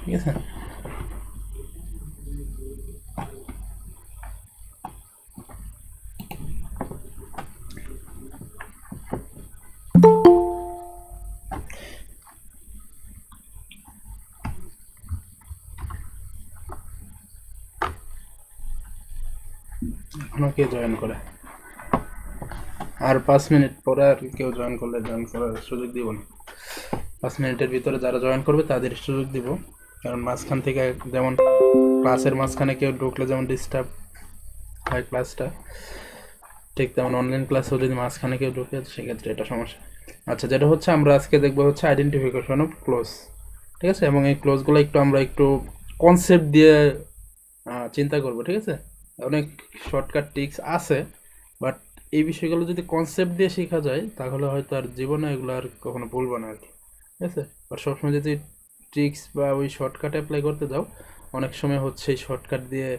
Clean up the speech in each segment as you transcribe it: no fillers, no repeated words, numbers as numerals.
ঠিক আছে? এখনো কে জয়েন করে? আর 5 মিনিট পরে আর কেউ জয়েন করলে জয়েন করার সুযোগ দিব না। 5 মিনিটের ভিতরে যারা জয়েন করবে তাদের সুযোগ দিব, কারণ মাঝখান থেকে যেমন ক্লাসের মাঝখানে কেউ ঢুকলে যেমন ডিস্টার্ব হয় ক্লাসটা, ঠিক তেমন অনলাইন ক্লাসেও যদি মাঝখানে কেউ ঢুকে সেক্ষেত্রে এটা সমস্যা। আচ্ছা, যেটা হচ্ছে আমরা আজকে দেখবো হচ্ছে আইডেন্টিফিকেশন অফ ক্লোজ। ঠিক আছে? এবং এই ক্লোজগুলো আমরা একটু কনসেপ্ট দিয়ে চিন্তা করব। ঠিক আছে? অনেক শর্টকাট ট্রিক্স আছে, বাট এই বিষয়গুলো যদি কনসেপ্ট দিয়ে শেখা যায় তাহলে হয়তো আর জীবনে এগুলো আর কখনো ভুলবো না আর কি। ঠিক আছে? আর সবসময় যদি ট্রিক্স বা ওই শর্টকাট অ্যাপ্লাই করতে যাও, অনেক সময় হচ্ছে এই শর্টকাট দিয়ে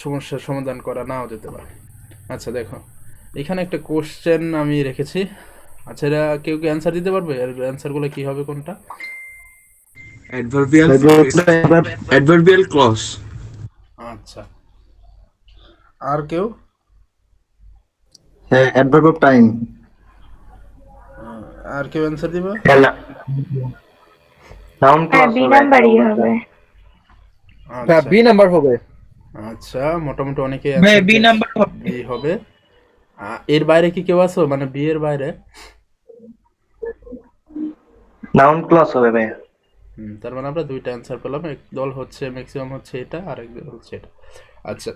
সমস্যার সমাধান করা নাও যেতে পারে। আচ্ছা দেখো, এখানে একটা কোশ্চেন আমি রেখেছি। আচ্ছা, এরা কেউ কি অ্যান্সার দিতে পারবে? এর অ্যান্সারগুলো কি হবে কোনটা? Adverbial phrase. Adverbial Adverbial clause. আচ্ছা, আর কেউ? adverb of time. আর কেউ অ্যান্সার দিবা? Noun হ্যাঁ, clause বি হবে এক নাম্বারই নম্বরটা। হবে। হ্যাঁ, আচ্ছা বি নাম্বার হবে। আচ্ছা, মোটামুটি অনেকেই ভাই অ্যান্সার বি দিয়ে নাম্বার হবে। বি হবে। এর বাইরে কি কেউ আছো, মানে বি এর বাইরে? Noun clause হবে ভাইয়া। তার মানে আমরা দুইটা অ্যান্সার পেলাম। এক দল হচ্ছে ম্যাক্সিমাম হচ্ছে এটা, আর এক দল হচ্ছে এটা। আচ্ছা,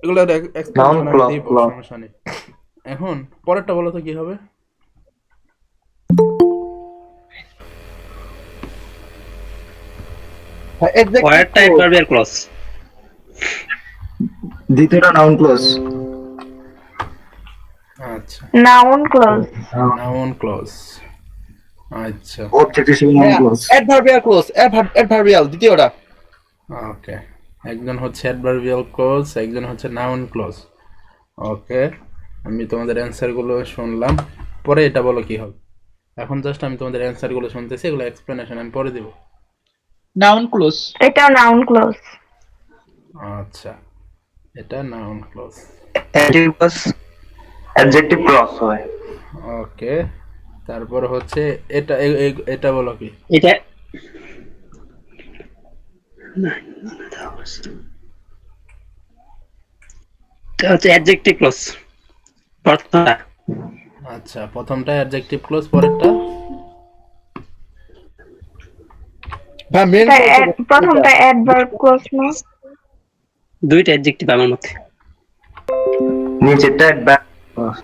এগুলোর Noun এক্সপ্লেনেশন আমি clause দিব, clause। সমস্যা নেই। এখন পরেরটা বলো তো কি হবে? হ্যাঁ, এক্সাক্টলি পরেরটা অ্যাডভার্বিয়াল ক্লজ। দ্বিতীয়টা noun clause। আচ্ছা, নাউন ক্লজ। Noun clause. আচ্ছা, Object হিসেবে noun হ্যাঁ, clause। অ্যাডভার্বিয়াল ক্লোজ, অ্যাডভার্বিয়াল দ্বিতীয়টা। ওকে। একজন হচ্ছে অ্যাডভার্বিয়াল ক্লজ, একজন হচ্ছে নাউন ক্লজ। ওকে, আমি তোমাদের অ্যান্সারগুলো শুনলাম। পরে এটা বলো কি হবে। এখন জাস্ট আমি তোমাদের অ্যান্সারগুলো শুনতেছি, এগুলো এক্সপ্লেনেশন আমি পরে দিব। Noun clause. এটাও নাউন ক্লজ। আচ্ছা, এটা noun clause. Adjective clause, adjective clause হয়। ওকে, তারপর হচ্ছে এটা এটা বলো কি? এটা এটা হচ্ছে অ্যাডজেক্টিভ ক্লজ। প্রথমটা আচ্ছা, প্রথমটা অ্যাডজেক্টিভ ক্লজ, পরেরটা? হ্যাঁ, মেন প্রথমটা অ্যাডভার্ব ক্লজ না? দুইটা অ্যাডজেক্টিভ আমার মতে। নিচেরটা adverb clause।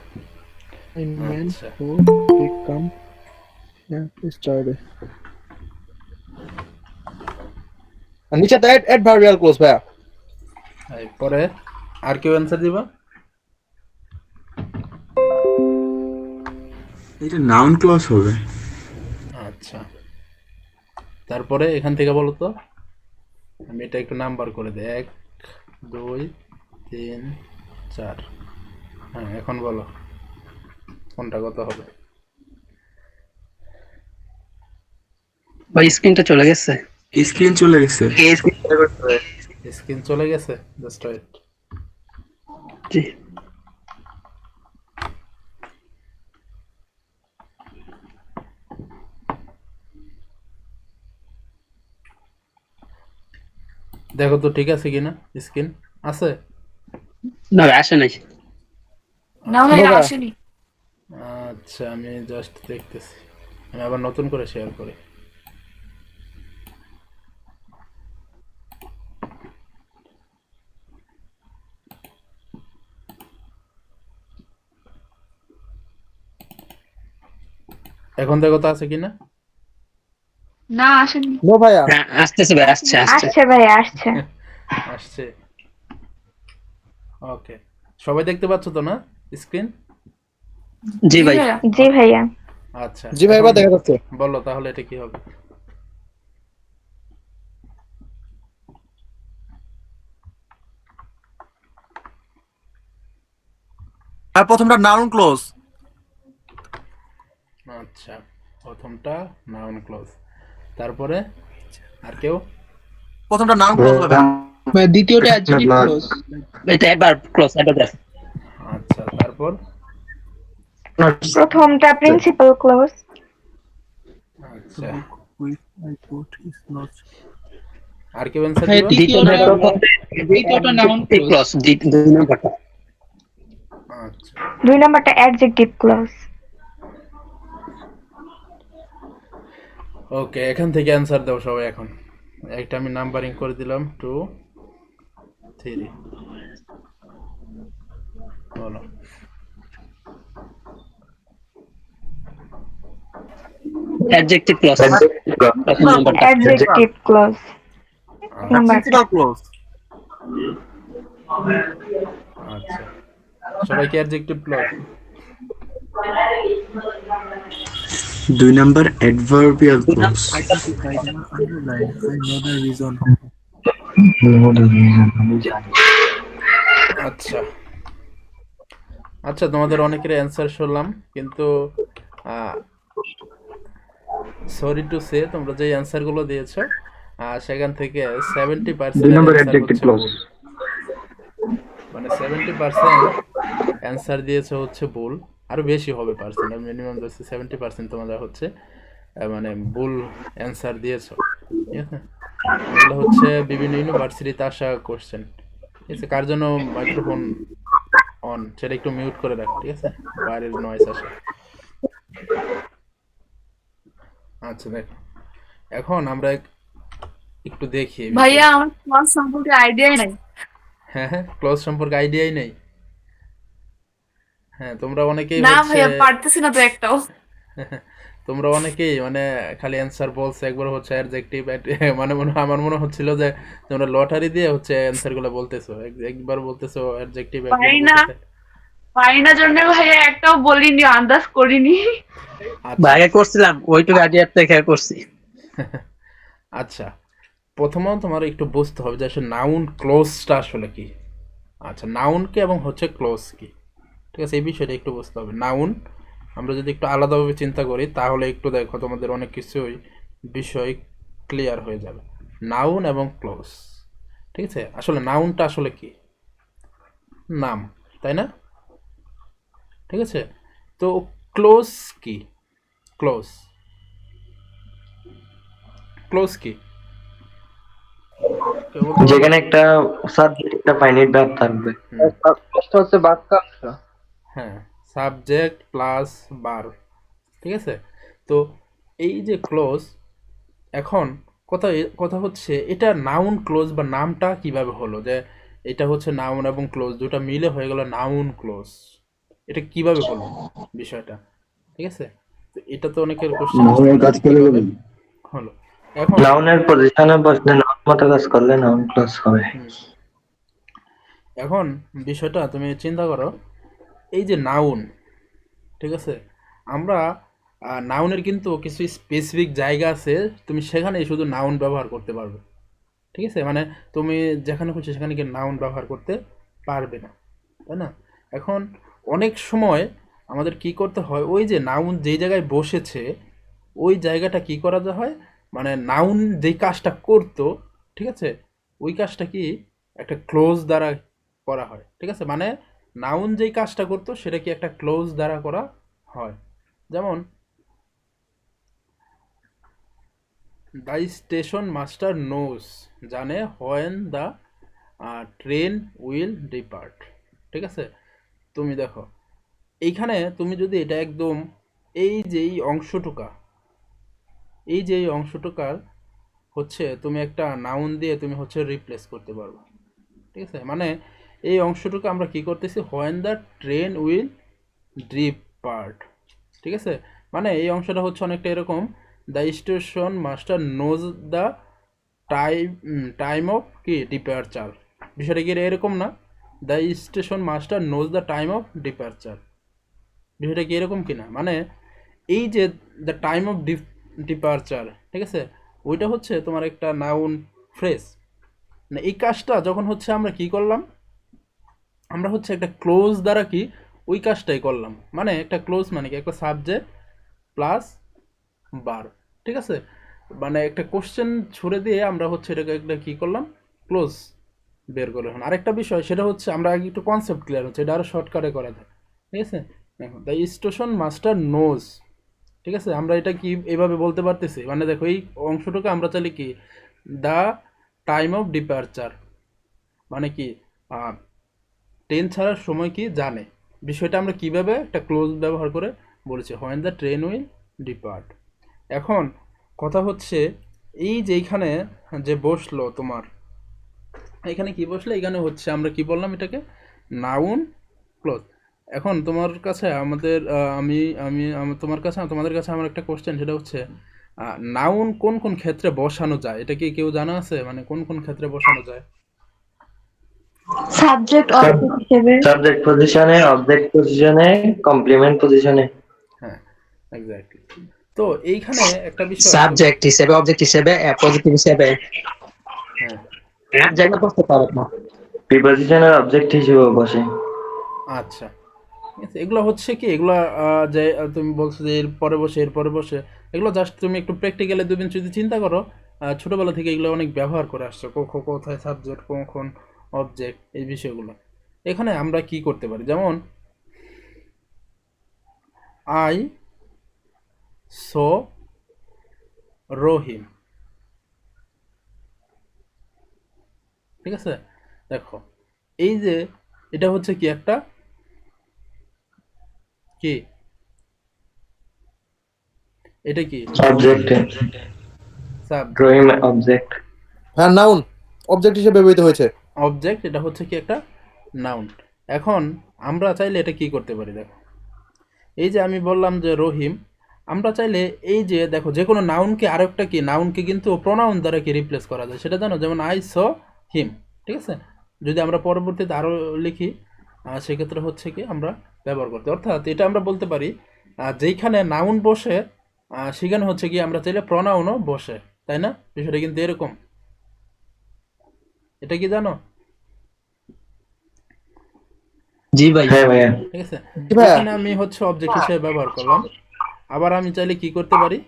আচ্ছা, নিচেটা অ্যাডভার্বিয়াল ক্লোজ ভাইয়া। পরে আর কেউ অ্যান্সার দিবা? এটা noun clause হবে। আচ্ছা, তারপরে এখান থেকে বলো তো, আমি এটা একটু নাম্বার করে দিই। 1 2 3 4। হ্যাঁ, এখন বলো কোনটা কত হবে। ভাই স্ক্রিনটা চলে গেছে। স্ক্রিন চলে গেছে। স্ক্রিন চলে গেছে, জাস্ট ওয়েট। জি। দেখো তো ঠিক আছে কিনা, স্ক্রিন আছে? না ভাই আসে নাই। না ভাই নোভা। আসেনি। আচ্ছা, আমি জাস্ট দেখতেছি, আমি আবার নতুন করে শেয়ার করি। এখন দেখো তো আছে কিনা। না আসেনি। নো ভাইয়া। হ্যাঁ আসতেছে ভাই, আসছে আসছে। আসছে ভাই, আসছে। আসছে। ওকে, সবাই দেখতে পাচ্ছ তো না স্ক্রিন? জি ভাই। ভাইয়া। জি ভাইয়া। আচ্ছা, জি ভাই, এখন এবার দেখা যাচ্ছে। বলো তাহলে এটা কি হবে। আর প্রথমটা নাউন ক্লোজ। আচ্ছা, প্রথমটা নাউন ক্লজ, তারপরে আর কেউ? প্রথমটা নাউন ক্লজ হবে। ভাই দ্বিতীয়টা অ্যাডজেক্টিভ ক্লজ। এটা অ্যাডভার্ব ক্লজ, অ্যাডভার্ব। আচ্ছা, তারপর? প্রথমটা প্রিন্সিপাল ক্লোজ। আচ্ছা, With I put is not. আর কেউ অ্যান্সার হ্যাঁ, দিবা? দ্বিতীয়টা noun clause। ক্লজ, দুই নাম্বারটা। আচ্ছা, 2 নাম্বারটা অ্যাডজেক্টিভ ক্লোজ। ওকে, এখান থেকে অ্যান্সার দাও সবাই এখন। একটা আমি নাম্বারিং করে দিলাম, 2 3 বলো। অ্যাডজেক্টিভ ক্লজ, প্রথম নাম্বারটা। Adjective clause number. Principal clause. আচ্ছা, সবাই কি adjective clause? 2 number adverbial clause. Underline. I know the reason. আচ্ছা আচ্ছা, তোমাদের অনেকের অ্যান্সার শুনলাম, কিন্তু সরি টু সে, তোমরা যে অ্যান্সারগুলো দিয়েছো সেখান থেকে 70% 2 নাম্বার অ্যাডজেক্টিভ ক্লজ। মানে 70% অ্যান্সার দিয়েছে হচ্ছে ভুল। আরো বেশি হবে পার্সেন্ট, মিনিমাম 70% তোমাদের হচ্ছে মানে ভুল অ্যান্সার দিয়েছো, ঠিক আছে? এগুলো হচ্ছে বিভিন্ন ইউনিভার্সিটিতে আসা কোশ্চেন, ঠিক আছে? কার জন্য মাইক্রোফোন অন সেটা একটু মিউট করে রাখ, ঠিক আছে? বাইরের নয়েজ আসে। আচ্ছা, দেখো এখন আমরা একটু দেখি এই ভাইয়া বিষয়ে। আমার ক্লাস সম্পর্কে আইডিয়াই নাই। হ্যাঁ হ্যাঁ, ক্লোজ সম্পর্কে আইডিয়াই নেই। হ্যাঁ, তোমরা অনেকেই না হচ্ছে ভাইয়া পারতেছি না তো একটাও। তোমরা অনেকেই মানে খালি অ্যান্সার বলছে, একবার হচ্ছে অ্যাডজেক্টিভ মানে আমার মনে হচ্ছিল যে তোমরা লটারি দিয়ে হচ্ছে অ্যান্সার গুলো বলতেছো, একবার বলতেছো অ্যাডজেক্টিভ, একবার পারি না। বলতেছো। পারি না জন্য ভাইয়া একটাও বলিনি, আন্দাজ করিনি। আচ্ছা আগে করছিলাম, ওইটুকু আইডিয়া থেকে করছি। আচ্ছা, প্রথমত তোমার একটু বুঝতে হবে যে আসলে নাউন ক্লোজটা আসলে কি। আচ্ছা, নাউন কি এবং হচ্ছে ক্লোজ কি, ঠিক আছে? এই বিষয়টা একটু বুঝতে হবে। নাউন আমরা যদি একটু আলাদাভাবে চিন্তা করি তাহলে একটু দেখো তোমাদের অনেক কিছুই বিষয় ক্লিয়ার হয়ে যাবে। নাউন এবং ক্লোজ, ঠিক আছে? আসলে নাউনটা আসলে কি? নাম, তাই না? ঠিক আছে, তো ক্লোজ কি? ক্লোজ ক্লোজ কি? কেউ বলতে পারবে? যেখানে একটা সাবজেক্ট একটা ফাইনাইট ভার্ব থাকবে। ক্লজটা হচ্ছে বাক্যাংশ। হ্যাঁ, সাবজেক্ট প্লাস বার, ঠিক আছে? তো এই যে ক্লোজ, এখন কথা হচ্ছে এটা নাউন ক্লোজ বা নামটা কিভাবে হলো যে এটা হচ্ছে নাউন এবং ক্লোজ দুটো মিলে হয়ে গেল নাউন ক্লোজ, এটা কিভাবে হলো বিষয়টা, ঠিক আছে? তো এটা তো অনেকের কোশ্চেন হলো। এখন নাউনের পজিশনে বসলে নাউন মতো কাজ করলে নাউন ক্লজ হবে। এখন বিষয়টা তুমি চিন্তা করো, এই যে নাউন, ঠিক আছে? আমরা নাউনের কিন্তু কিছু স্পেসিফিক জায়গা আছে, তুমি সেখানে শুধু নাউন ব্যবহার করতে পারবে, ঠিক আছে? মানে তুমি যেখানে খুশি সেখানে গিয়ে নাউন ব্যবহার করতে পারবে না, তাই না? এখন অনেক সময় আমাদের কি করতে হয়, ওই যে নাউন যেই জায়গায় বসেছে ওই জায়গাটা কি করা হয়, মানে নাউন যেই কাজটা করতো, ঠিক আছে, ওই কাজটা কি একটা ক্লোজ দ্বারা করা হয়, ঠিক আছে? মানে নাউন যেই কাজটা করতো সেটা কি একটা ক্লোজ দ্বারা করা হয়। যেমন দ্য স্টেশন মাস্টার নোজ, জানে when the train will depart, ঠিক আছে? তুমি দেখো এইখানে তুমি যদি এটা একদম এই যে এই অংশটুকা, এই যে এই অংশটুকার হচ্ছে তুমি একটা নাউন দিয়ে তুমি হচ্ছে রিপ্লেস করতে পারবে, ঠিক আছে? মানে এই অংশটুকু আমরা কি করতেছি, when the train will depart, ঠিক আছে? মানে এই অংশটা হচ্ছে অনেকটা এরকম, the station master knows the time of কি ডিপারচার, বিষয়টা কি এরকম না? The station master knows the time of departure, বিষয়টা কি এরকম কিনা? মানে এই যে দ্য টাইম অফ ডিপারচার, ঠিক আছে, ওইটা হচ্ছে তোমার একটা নাউন ফ্রেজ। না, এই কাজটা যখন হচ্ছে আমরা কি করলাম, আমরা হচ্ছে একটা ক্লোজ দ্বারা কি ওই কাজটাই করলাম। মানে একটা ক্লোজ মানে কি একটা সাবজেক্ট প্লাস বার, ঠিক আছে? মানে একটা কোশ্চেন ছুড়ে দিয়ে আমরা হচ্ছে এটাকে একটা কি করলাম, ক্লোজ বের করে। এখন আরেকটা বিষয় সেটা হচ্ছে আমরা আগে একটু কনসেপ্ট ক্লিয়ার হচ্ছে, এটা আরো শর্টকাটে করা যায়, ঠিক আছে। দেখো দ্য স্টেশন মাস্টার নোজ, ঠিক আছে, আমরা এটা কি এইভাবে বলতে পারতেছি, মানে দেখো এই অংশটুকু আমরা চাইলে কি দ্য টাইম অফ ডিপারচার, মানে কি ট্রেন ছাড়ার সময় কি জানে, বিষয়টা আমরা কিভাবে একটা ক্লোজ ব্যবহার করে বলেছি, when the train will depart. এখন কথা হচ্ছে এই যে এইখানে যে বসলো তোমার, এখানে কি বসলো, এখানে হচ্ছে আমরা কি বললাম এটাকে নাউন ক্লোজ। এখন তোমার কাছে আমাদের তোমার কাছে তোমাদের কাছে আমার একটা কোশ্চেন, সেটা হচ্ছে নাউন কোন কোন ক্ষেত্রে বসানো যায়, এটা কি কেউ জানা আছে, মানে কোন কোন ক্ষেত্রে বসানো যায়? সাবজেক্ট অবজেক্ট হিসেবে। সাবজেক্ট পজিশনে, অবজেক্ট পজিশনে, কমপ্লিমেন্ট পজিশনে। হ্যাঁ, এক্স্যাক্টলি। তো এইখানে একটা বিষয়, সাবজেক্ট হিসেবে, অবজেক্ট হিসেবে, পজিটিভ হিসেবে, হ্যাঁ এক জায়গায় বসতে পারে না। প্রিপজিশনের অবজেক্ট হিসেবে বসে। আচ্ছা, ঠিক আছে, এগুলো হচ্ছে কি, এগুলো যে তুমি বলছো যে এর পরে বসে এর পরে বসে, এগুলো জাস্ট তুমি একটু প্র্যাকটিক্যালি দুদিন যদি চিন্তা করো, ছোটবেলা থেকে এগুলো অনেক ব্যবহার করে আসছো, কোথায় সাবজেক্ট কখন অবজেক্ট, এই বিষয়গুলো। এখানে আমরা কি করতে পারি, যেমন আই সো রহিম, ঠিক আছে। দেখো এই যে এটা হচ্ছে কি একটা কি, এটা কি অবজেক্ট, সাব রহিম অবজেক্ট। হ্যাঁ, নাউন অবজেক্ট হিসেবে ব্যবহৃত হয়েছে। অবজেক্ট, এটা হচ্ছে কি একটা নাউন। এখন আমরা চাইলে এটা কি করতে পারি, দেখো এই যে আমি বললাম যে রহিম, আমরা চাইলে এই যে দেখো যে কোনো নাউনকে আরেকটা কি নাউনকে কিন্তু প্রোনাউন দ্বারা কি রিপ্লেস করা যায়, সেটা জানো, যেমন আই স হিম, ঠিক আছে। যদি আমরা পরবর্তীতে আরও লিখি সেক্ষেত্রে হচ্ছে কি আমরা ব্যবহার করতে, অর্থাৎ এটা আমরা বলতে পারি যেইখানে নাউন বসে সেখানে হচ্ছে কি আমরা চাইলে প্রোনাউনও বসে, তাই না? বিষয়টা কিন্তু এরকম, এটা কি জানো? জি ভাই। হ্যাঁ ভাইয়া। ঠিক আছে, জি ভাইয়া। এখানে আমি হচ্ছে অবজেক্ট হিসেবে ব্যবহার করলাম। আবার আমি চাইলে কি করতে পারি,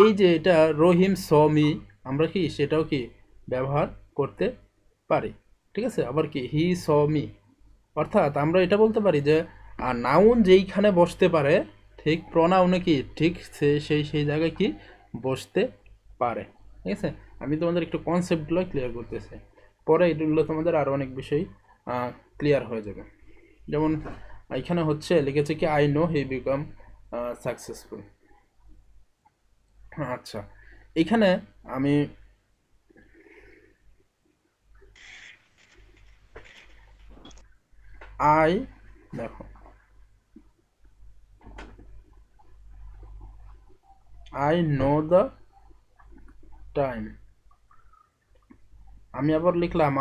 এই যে এটা রহিম স মি, আমরা কি সেটাও কি ব্যবহার করতে পারি, ঠিক আছে। আবার কি হি স মি, অর্থাৎ আমরা এটা বলতে পারি যে নাউন যেইখানে বসতে পারে ঠিক প্রনাউনে কি ঠিক সেই জায়গায় কি বসতে পারে, ঠিক আছে। আমি তোমাদের একটু কনসেপ্টগুলো ক্লিয়ার করতেছি, পরে এগুলো তোমাদের আরও অনেক বিষয় ক্লিয়ার হয়ে যাবে। যেমন এখানে হচ্ছে লিখেছে কি I know he become successful. আচ্ছা, এখানে আমি দেখো আই নো দ্য টাইম, আমি আবার লিখলাম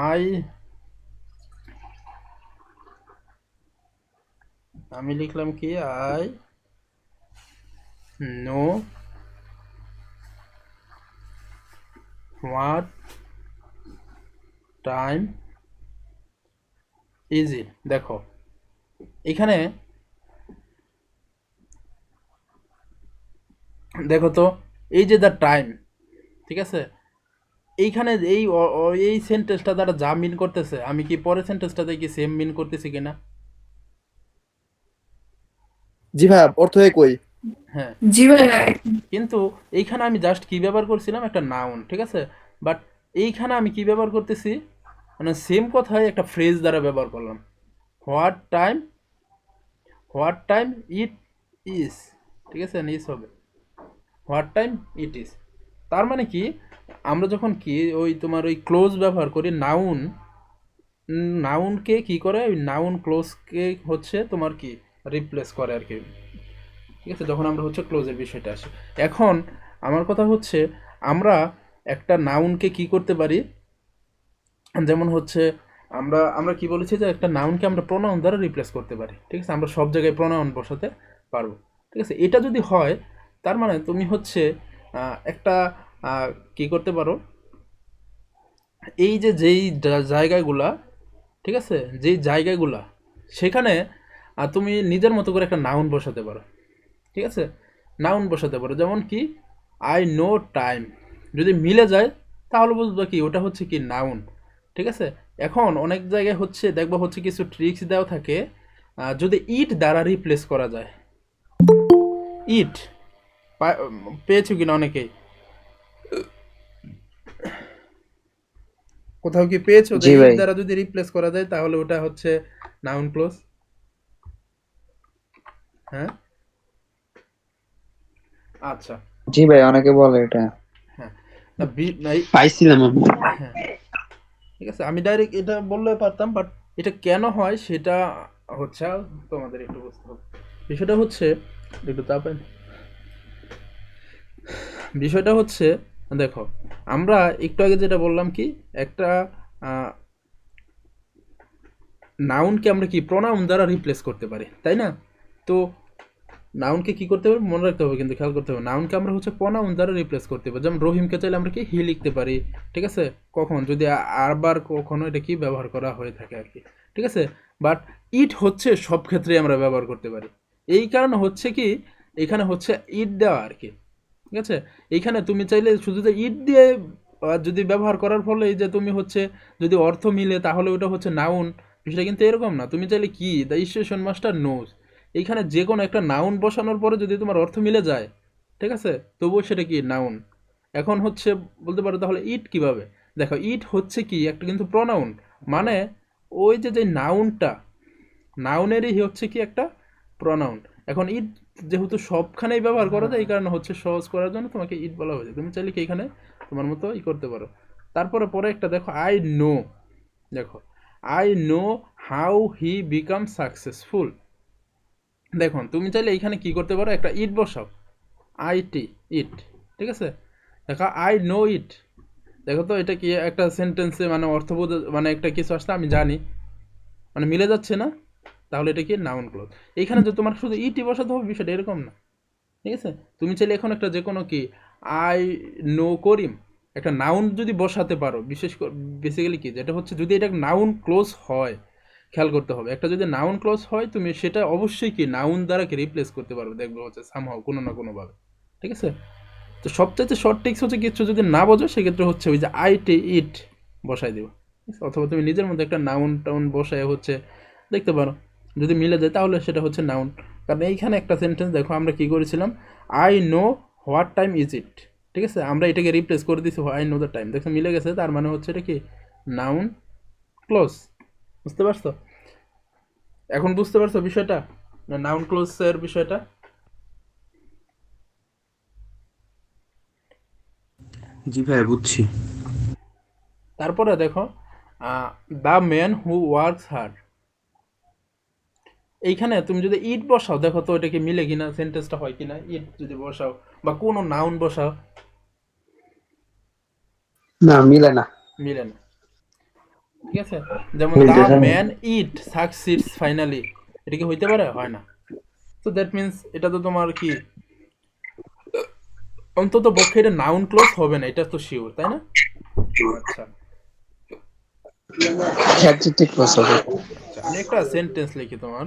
আমি লিখলাম কি I know what time is it. দেখো এখানে দেখো তো এই যে দ্য টাইম, ঠিক আছে, এইখানে এই সেন্টেন্সটা দ্বারা যা মিন করতেছে, আমি কি পরের সেন্টেন্সটাতে কি সেম মিন করতেছি কিনা? জি ভাইয়া, অর্থ একই। হ্যাঁ, জি ভাই। কিন্তু এইখানে আমি জাস্ট কি ব্যবহার করছিলাম, একটা নাউন, ঠিক আছে। বাট এইখানে আমি কি ব্যবহার করতেছি, মানে সেম কথাই একটা ফ্রেজ দ্বারা ব্যবহার করলাম, হোয়াট টাইম ইট ইজ, ঠিক আছে, ইজ হবে হোয়াট টাইম ইট ইজ। তার মানে কি আমরা যখন কি ওই তোমার ওই ক্লোজ ব্যবহার করি, নাউনকে কি করে, ওই নাউন ক্লোজকে হচ্ছে তোমার কি রিপ্লেস করে আর কি, ঠিক আছে, যখন আমরা হচ্ছে ক্লোজের বিষয়টা আসি। এখন আমার কথা হচ্ছে আমরা একটা নাউনকে কি করতে পারি, যেমন হচ্ছে আমরা কি বলেছি যে একটা নাউনকে আমরা প্রোনাউন দ্বারা রিপ্লেস করতে পারি, ঠিক আছে, আমরা সব জায়গায় প্রোনাউন বসাতে পারবো, ঠিক আছে। এটা যদি হয় তার মানে তুমি হচ্ছে একটা কি করতে পারো, এই যে যেই জায়গাগুলা, ঠিক আছে, যেই জায়গাগুলা সেখানে তুমি নিজের মতো করে একটা নাউন বসাতে পারো, ঠিক আছে, নাউন বসাতে পারো, যেমন কি আই নো টাইম, যদি মিলে যায় তাহলে বুঝবা কি ওটা হচ্ছে কি নাউন। ঠিক আছে, এখন অনেক জায়গায় হচ্ছে দেখবা হচ্ছে কিছু ট্রিক্স দেওয়া থাকে, যদি ইট দ্বারা রিপ্লেস করা যায়, ইট পেয়েছো কিনা অনেকেই, কোথাও কি পেয়েছো যে জি ইট ভাই। দ্বারা যদি রিপ্লেস করা যায় তাহলে ওটা হচ্ছে নাউন ক্লোজ? হ্যাঁ, আচ্ছা, জি ভাই, অনেকে বলে এটা। হ্যাঁ, না, পাইছিলাম আমি। হ্যাঁ, ঠিক আছে, আমি ডাইরেক্ট এটা বললে পারতাম, বাট এটা কেন হয় সেটা হচ্ছে তোমাদের একটু বুঝতে হবে। বিষয়টা হচ্ছে একটু তাপেন, বিষয়টা হচ্ছে দেখো, আমরা একটু আগে যেটা বললাম কি একটা নাউনকে আমরা কি প্রোনাউন দ্বারা রিপ্লেস করতে পারি, তাই না? তো নাউনকে কি করতে হবে মনে রাখতে হবে, কিন্তু খেয়াল করতে হবে, নাউনকে আমরা হচ্ছে প্রোনাউন দ্বারা রিপ্লেস করতে পারি। যেমন রহিমকে চাইলে আমরা কি হি লিখতে পারি, ঠিক আছে, কখন যদি আরবার কখনো এটা কি ব্যবহার করা হয়ে থাকে আর কি, ঠিক আছে। বাট ইট হচ্ছে সব ক্ষেত্রে আমরা ব্যবহার করতে পারি, এই কারণে হচ্ছে কি এখানে হচ্ছে ইট দেওয়া আর কি, ঠিক আছে। এইখানে তুমি চাইলে শুধু যে ইট দিয়ে যদি ব্যবহার করার ফলে এই যে তুমি হচ্ছে যদি অর্থ মিলে তাহলে ওটা হচ্ছে নাউন, বিষয়টা কিন্তু এরকম না। তুমি চাইলে কি দ্য স্টেশন মাস্টার নোজ, এইখানে যে কোনো একটা নাউন বসানোর পরে যদি তোমার অর্থ মিলে যায়, ঠিক আছে, তবুও সেটা কি নাউন। এখন হচ্ছে বলতে পারো তাহলে ইট কিভাবে, দেখো ইট হচ্ছে কি একটা কিন্তু প্রনাউন, মানে ওই যে যে নাউনটা, নাউনেরই হচ্ছে কি একটা প্রনাউন। এখন ইট যেহেতু সবখানেই ব্যবহার করা যায় এই কারণে হচ্ছে সহজ করার জন্য তোমাকে ইট বলা হয়েছে, তুমি চাইলে কি এখানে তোমার মতো করতে পারো। তারপরে পরে একটা দেখো আই নো, দেখো I know how he become successful, দেখুন তুমি চাইলে এইখানে কি করতে পারো একটা ইট বসাও, আইটি ইট, ঠিক আছে। দেখো আই নো ইট, দেখো তো এটা কি একটা সেন্টেন্সে মানে অর্থবোধ মানে একটা কিছু আসলে আমি জানি, মানে মিলে যাচ্ছে না, তাহলে এটা কি নাউন ক্লোজ। এইখানে যে তোমার শুধু ইটি বসাতে হবে বিষয়টা এরকম না, ঠিক আছে। তুমি চাইলে এখন একটা যে কোনো কি আই নো করিম একটা নাউন যদি বসাতে পারো, বিশেষ করে বেসিক্যালি কি যেটা হচ্ছে যদি এটা নাউন ক্লোজ হয়, খেয়াল করতে হবে একটা যদি নাউন ক্লোজ হয় তুমি সেটা অবশ্যই কি নাউন দ্বারা কি রিপ্লেস করতে পারবে, দেখবে হচ্ছে সামহাও কোনো না কোনোভাবে, ঠিক আছে। তো সবচাইতে শর্ট টিক্স হচ্ছে কিছু যদি না বোঝো সেক্ষেত্রে হচ্ছে ওই যে আইটি ইট বসাই দেবো, অথবা তুমি নিজের মধ্যে একটা নাউন টাউন বসায় হচ্ছে দেখতে পারো, যদি মিলে যায় তাহলে সেটা হচ্ছে নাউন। কারণ এইখানে একটা সেন্টেন্স দেখো আমরা কি করেছিলাম, I know what time is it, ঠিক আছে, আমরা এটাকে রিপ্লেস করে দিয়েছি আই নো দ্য টাইম, দেখো মিলে গেছে, তার মানে হচ্ছে এটা কি নাউন ক্লোজ, বুঝতে পারছো? এখন বুঝতে পারছো বিষয়টা, নাউন ক্লোজের বিষয়টা? জি ভাই বুঝছি। তারপরে দেখো the man who works hard, এইখানে তুমি যদি ইট বসাও দেখো তো এটা কি মিলে কিনা, সেন্টেন্সটা হয় কিনা, ইট যদি বসাও বা কোনো নাউন বসাও, না মিলে না। মিলে না, ঠিক আছে। যেমন the man it succeeds finally, এটা কি হইতে পারে? হয় না। তো দ্যাট মিনস এটা তো তোমার কি অন্তত পক্ষে এটা নাউন ক্লোজ হবে না, এটা তো শিওর, তাই না? আচ্ছা, অ্যাডজেক্টিভ ক্লোজ হবে। আচ্ছা, আমি একটা সেন্টেন্স লিখি তোমার,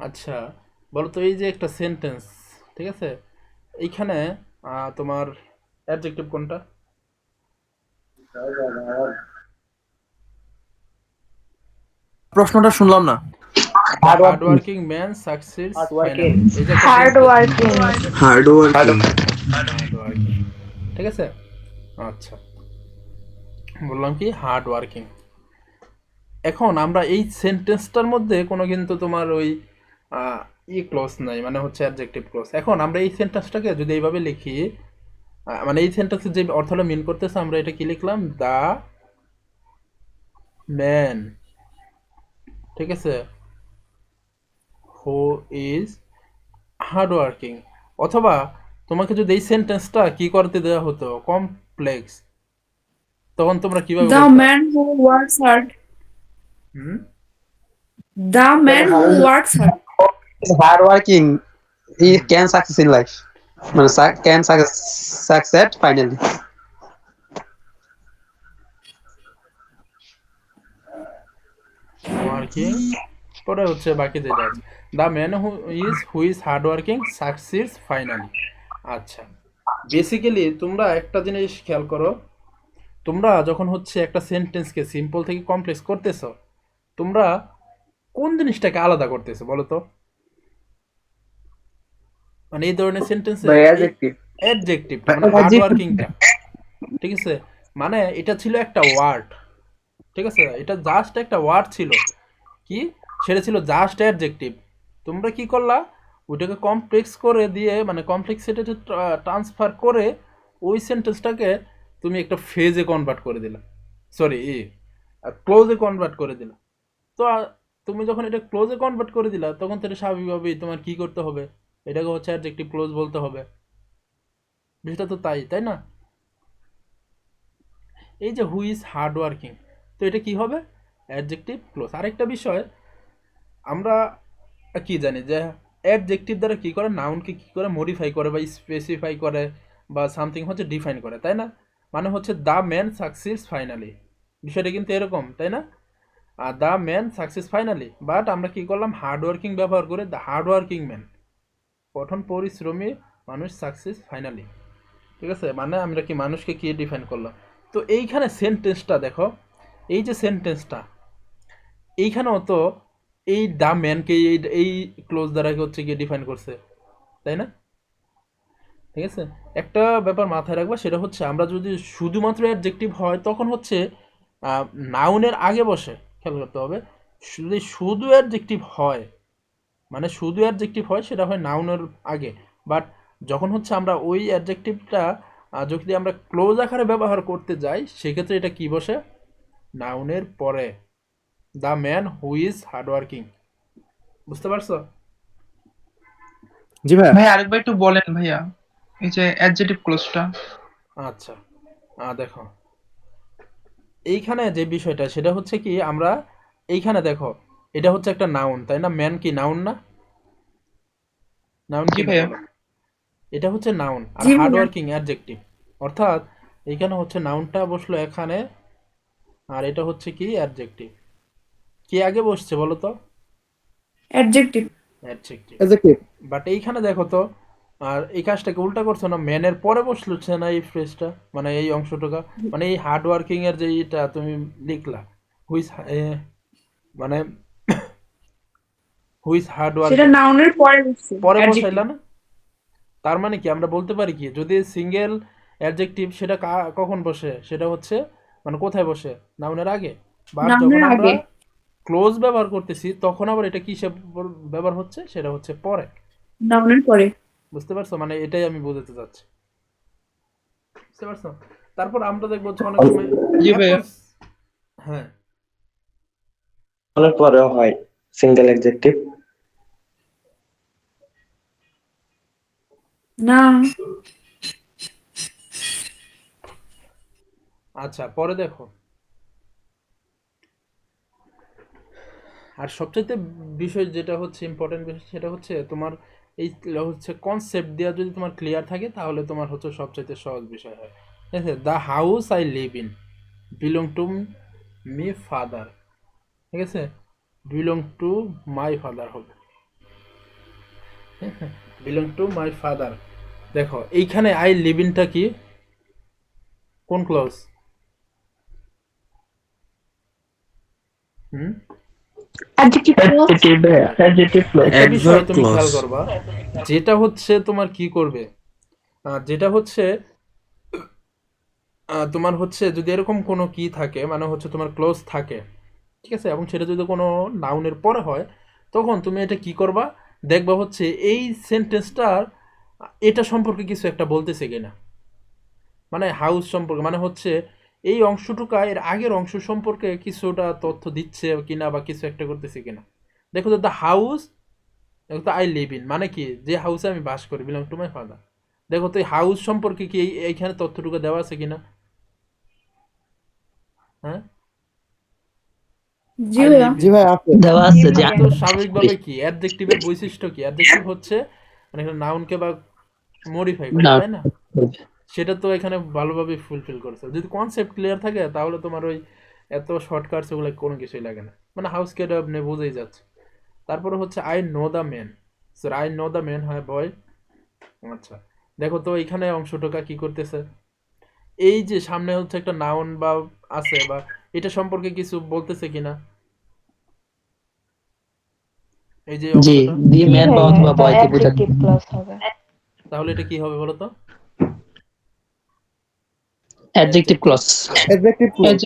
আচ্ছা বলো তো এই যে একটা সেন্টেন্স, ঠিক আছে, এইখানে তোমার অ্যাডজেক্টিভ কোনটা? প্রশ্নটা শুনলাম না। Hard working man succeeds finally, এই যে একটা hard working. Hard working. Hard working, ঠিক আছে। আচ্ছা, বললাম কি হার্ড ওয়ার্কিং। এখন আমরা এই সেন্টেন্সটার মধ্যে কোনো কিন্তু তোমার ওই ক্লোজ নাই, মানে হচ্ছে অ্যাডজেক্টিভ ক্লোজ। এখন আমরা এই সেন্টেন্সটাকে যদি এইভাবে লিখি, মানে এই সেন্টেন্সের যে অর্থটা মিন করতেছে আমরা এটা কি লিখলাম, দ্য ম্যান, ঠিক আছে, হু ইজ হার্ড ওয়ার্কিং। অথবা তোমাকে যদি এই সেন্টেন্সটা কি করতে দেওয়া হতো কমপ্লেক্স, তখন তোমরা কিভাবে The বলতে? man who works hard. Hmm The man who works hard. Hard working, he can success in life. মানে can succeed finally. ওয়ার্কিং পরে হচ্ছে বাকি যেটা আছে the man who is hard working succeeds finally. আচ্ছা, বেসিক্যালি তোমরা একটা জিনিস খেয়াল করো, তোমরা যখন হচ্ছে একটা সেন্টেন্সকে সিম্পল থেকে কমপ্লেক্স করতেছো, তোমরা কোন জিনিসটাকে আলাদা করতেছো বলো তো? মানে এই ধরনের সেন্টেন্সে ভাই অ্যাডজেক্টিভ। অ্যাডজেক্টিভ মানে হার্ড ওয়ার্কিংটা, ঠিক আছে, মানে এটা ছিল একটা ওয়ার্ড, ঠিক আছে, এটা জাস্ট একটা ওয়ার্ড ছিল, কি সেটা ছিল জাস্ট অ্যাডজেক্টিভ। তোমরা কি করলা, ওইটাকে কমপ্লেক্স করে দিয়ে মানে কমপ্লেক্সিটিতে ট্রান্সফার করে ওই সেন্টেন্সটাকে তুমি একটা ফেজে কনভার্ট করে দিলা, সরি ক্লোজে কনভার্ট করে দিলা। তো তুমি যখন এটা ক্লোজে কনভার্ট করে দিলা তখন তো এটা স্বাভাবিকভাবেই তোমার কি করতে হবে, এটাকে হচ্ছে অ্যাডজেক্টিভ ক্লোজ বলতে হবে। বিষয়টা তো তাই, তাই না? এই যে হু ইজ হার্ড ওয়ার্কিং, তো এটা কি হবে, অ্যাডজেক্টিভ ক্লোজ। আরেকটা বিষয় আমরা কি জানি যে অ্যাডজেক্টিভ দ্বারা কি করে, নাউনকে কি করে মডিফাই করে বা স্পেসিফাই করে বা সামথিং হচ্ছে ডিফাইন করে, তাই না? মানে হচ্ছে দ্য ম্যান সাকসিডস ফাইনালি, বিষয়টা কিন্তু এরকম, তাই না? Are the man success finally, but আমরা কি করলাম, হার্ড ওয়ার্কিং ব্যবহার করে দ্য হার্ড ওয়ার্কিং ম্যান, কঠোর পরিশ্রমী মানুষ সাকসেস ফাইনালি, ঠিক আছে, মানে আমরা কি মানুষকে কি ডিফাইন করলাম। তো এইখানে সেন্টেন্সটা দেখো, এই যে সেন্টেন্সটা এইখানেও তো এই দ্য ম্যানকে এই ক্লোজ দ্বারা হচ্ছে গিয়ে ডিফাইন করছে, তাই না? ঠিক আছে, একটা ব্যাপার মাথায় রাখবা, সেটা হচ্ছে আমরা যদি শুধুমাত্র অ্যাডজেক্টিভ হয় তখন হচ্ছে নাউনের আগে বসে, খেয়াল করতে হবে, যদি শুধু অ্যাডজেক্টিভ হয় মানে শুধু অ্যাডজেক্টিভ হয় সেটা হয় নাউনের আগে, বাট যখন হচ্ছে আমরা ওই অ্যাডজেক্টিভটা যদি আমরা ক্লোজ আকারে ব্যবহার করতে যাই সেক্ষেত্রে এটা কি বসে, নাউনের পরে। The man who is hard working, বুঝতে পারছো? জি ভাইয়া। ভাই আরেকবার একটু বলেন ভাইয়া, এই যে অ্যাডজেক্টিভ ক্লোজটা। আচ্ছা, দেখো এইখানে যে বিষয়টা সেটা হচ্ছে কি, আমরা এইখানে দেখো এটা হচ্ছে একটা নাউন, তাই না? ম্যান কি নাউন না? নাউন জি কি না ভাইয়া। বলো? এটা হচ্ছে নাউন, আর জি হার্ড ভাইয়া। ওয়ার্কিং অ্যাডজেক্টিভ, অর্থাৎ এইখানে হচ্ছে নাউনটা বসলো এখানে, আর এটা হচ্ছে কি অ্যাডজেক্টিভ। কি আগে বসছে বলো তো? Adjective. অ্যাডজেক্টিভ। অ্যাডজেক্টিভ। বাট এইখানে দেখো তো, আর এই কাজটাকে উল্টা করছো না, ম্যানের পরে বসলছে না এই ফ্রেজটা, মানে এই অংশটুকা, মানে এই হার্ড ওয়ার্কিং এর যে এটা তুমি লিখলা, হুইজ মানে হুইজ হার্ড সেটা ওয়ার্কিং নাউনের পরে বসছে। পরে Adjective. বসাইলা না? তার মানে কি আমরা বলতে পারি কি, যদি সিঙ্গেল অ্যাডজেক্টিভ সেটা কখন বসে, সেটা হচ্ছে মানে কোথায় বসে, নাউনের আগে। বাট যখন নাউনের আমরা আগে। ক্লোজ ব্যবহার করতেছি তখন আবার এটা কিসে ব্যবহার হচ্ছে, সেটা হচ্ছে পরে। নাউনের পরে। বুঝতে পারছো? মানে এটাই আমি বোঝাতে চাচ্ছি, বুঝতে পারছো? তারপর আমরা দেখবো হচ্ছে অনেক সময় জি ভাইয়া। হ্যাঁ, অনেক পরেও হয় সিঙ্গেল অ্যাডজেক্টিভ। না। আচ্ছা পরে দেখো, আর সবচাইতে বিষয় যেটা হচ্ছে ইম্পর্টেন্ট বিষয় সেটা হচ্ছে তোমার এই হচ্ছে কনসেপ্ট দেওয়া যদি তোমার ক্লিয়ার থাকে তাহলে তোমার হচ্ছে সবচাইতে সহজ বিষয় হয়, ঠিক আছে? The house I live in belong to me father, ঠিক আছে, বিলং টু মাই ফাদার হবে, বিলং টু মাই ফাদার। দেখো এইখানে আই লিভ ইনটা কি, কোন ক্লজ? হুম, Adjective clause. একটা বিষয় Adverb তুমি খেয়াল clause. করবা, যেটা হচ্ছে তোমার কি করবে, যেটা হচ্ছে তোমার হচ্ছে যদি এরকম কোনো কি থাকে মানে হচ্ছে তোমার ক্লোজ থাকে, ঠিক আছে, এবং সেটা যদি কোনো নাউনের পরে হয় তখন তুমি এটা কি করবা, দেখবা হচ্ছে এই সেন্টেন্সটার এটা সম্পর্কে কিছু একটা বলতেছে কিনা, মানে হাউস সম্পর্কে, মানে হচ্ছে এই অংশটুকা এর আগের অংশ সম্পর্কে কিছুটা তথ্য দিচ্ছে কিনা বা কিছু একটা করতেছে কিনা। দেখো তো দ্য হাউস, দেখো তো আই লিভ ইন মানে কি, যে হাউসে আমি বাস করি, বিলং টু মাই ফাদার। দেখো তো এই হাউস সম্পর্কে কি এইখানে তথ্যটুকু দেওয়া আছে কিনা? হ্যাঁ, জি I ভাইয়া live জি ভাই আছে। দেওয়া আছে যে তো স্বাভাবিকভাবে কি অ্যাডজেক্টিভের বৈশিষ্ট্য কি? অ্যাডজেক্টিভ হচ্ছে মানে একটা নাউনকে বা মডিফাই করে, না তাই না? সেটা তো এখানে ভালোভাবে ফুলফিল করছে। যদি কনসেপ্ট ক্লিয়ার থাকে তাহলে তোমার ওই এত শর্টকাটস ওগুলো কোনো কিছুই লাগে না। মানে হাউস কেটে আপনি বুঝেই যাচ্ছে। তারপরে হচ্ছে I know the man. Sir I know the man হয় বয়। আচ্ছা, দেখো তো এখানে অংশটুকা কি করতেছে? এই যে সামনে হচ্ছে একটা নাউন বা আছে বা এটা সম্পর্কে কিছু বলতেছে কিনা, এই যে জি অংশটা, দি জি ম্যান বা ভাইয়া অথবা এটা বয়কে বোঝায়। অ্যাডজেক্টিভ ক্লজ হবে তাহলে এটা কি হবে বলো তো? Adjective clause. Adjective clause.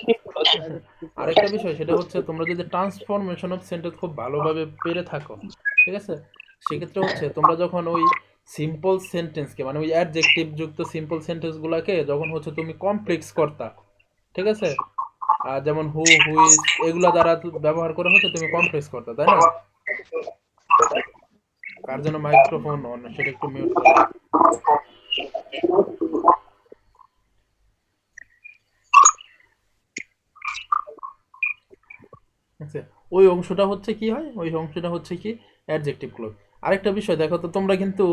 আরেকটা বিষয় সেটা হচ্ছে তোমরা যদি ট্রান্সফরমেশন অফ সেন্টেন্স খুব ভালোভাবে পেরে থাকো, ঠিক আছে, সেক্ষেত্রে হচ্ছে তোমরা যখন ওই সিম্পল সেন্টেন্সকে মানে ওই অ্যাডজেক্টিভ যুক্ত সিম্পল সেন্টেন্স গুলাকে যখন হচ্ছে তুমি কমপ্লেক্স করতা, ঠিক আছে, আর যেমন হু হুইজ এগুলা দ্বারা ব্যবহার করে হচ্ছে তুমি কমপ্লেক্স করতা, তাই না? কার যেন মাইক্রোফোন অন সেটা একটু মিউট করে দাও। আচ্ছা, ওই অংশটা হচ্ছে কি হয়, ওই অংশটা হচ্ছে কি অ্যাডজেক্টিভ ক্লজ। আরেকটা বিষয় দেখো তো, তোমরা কিন্তু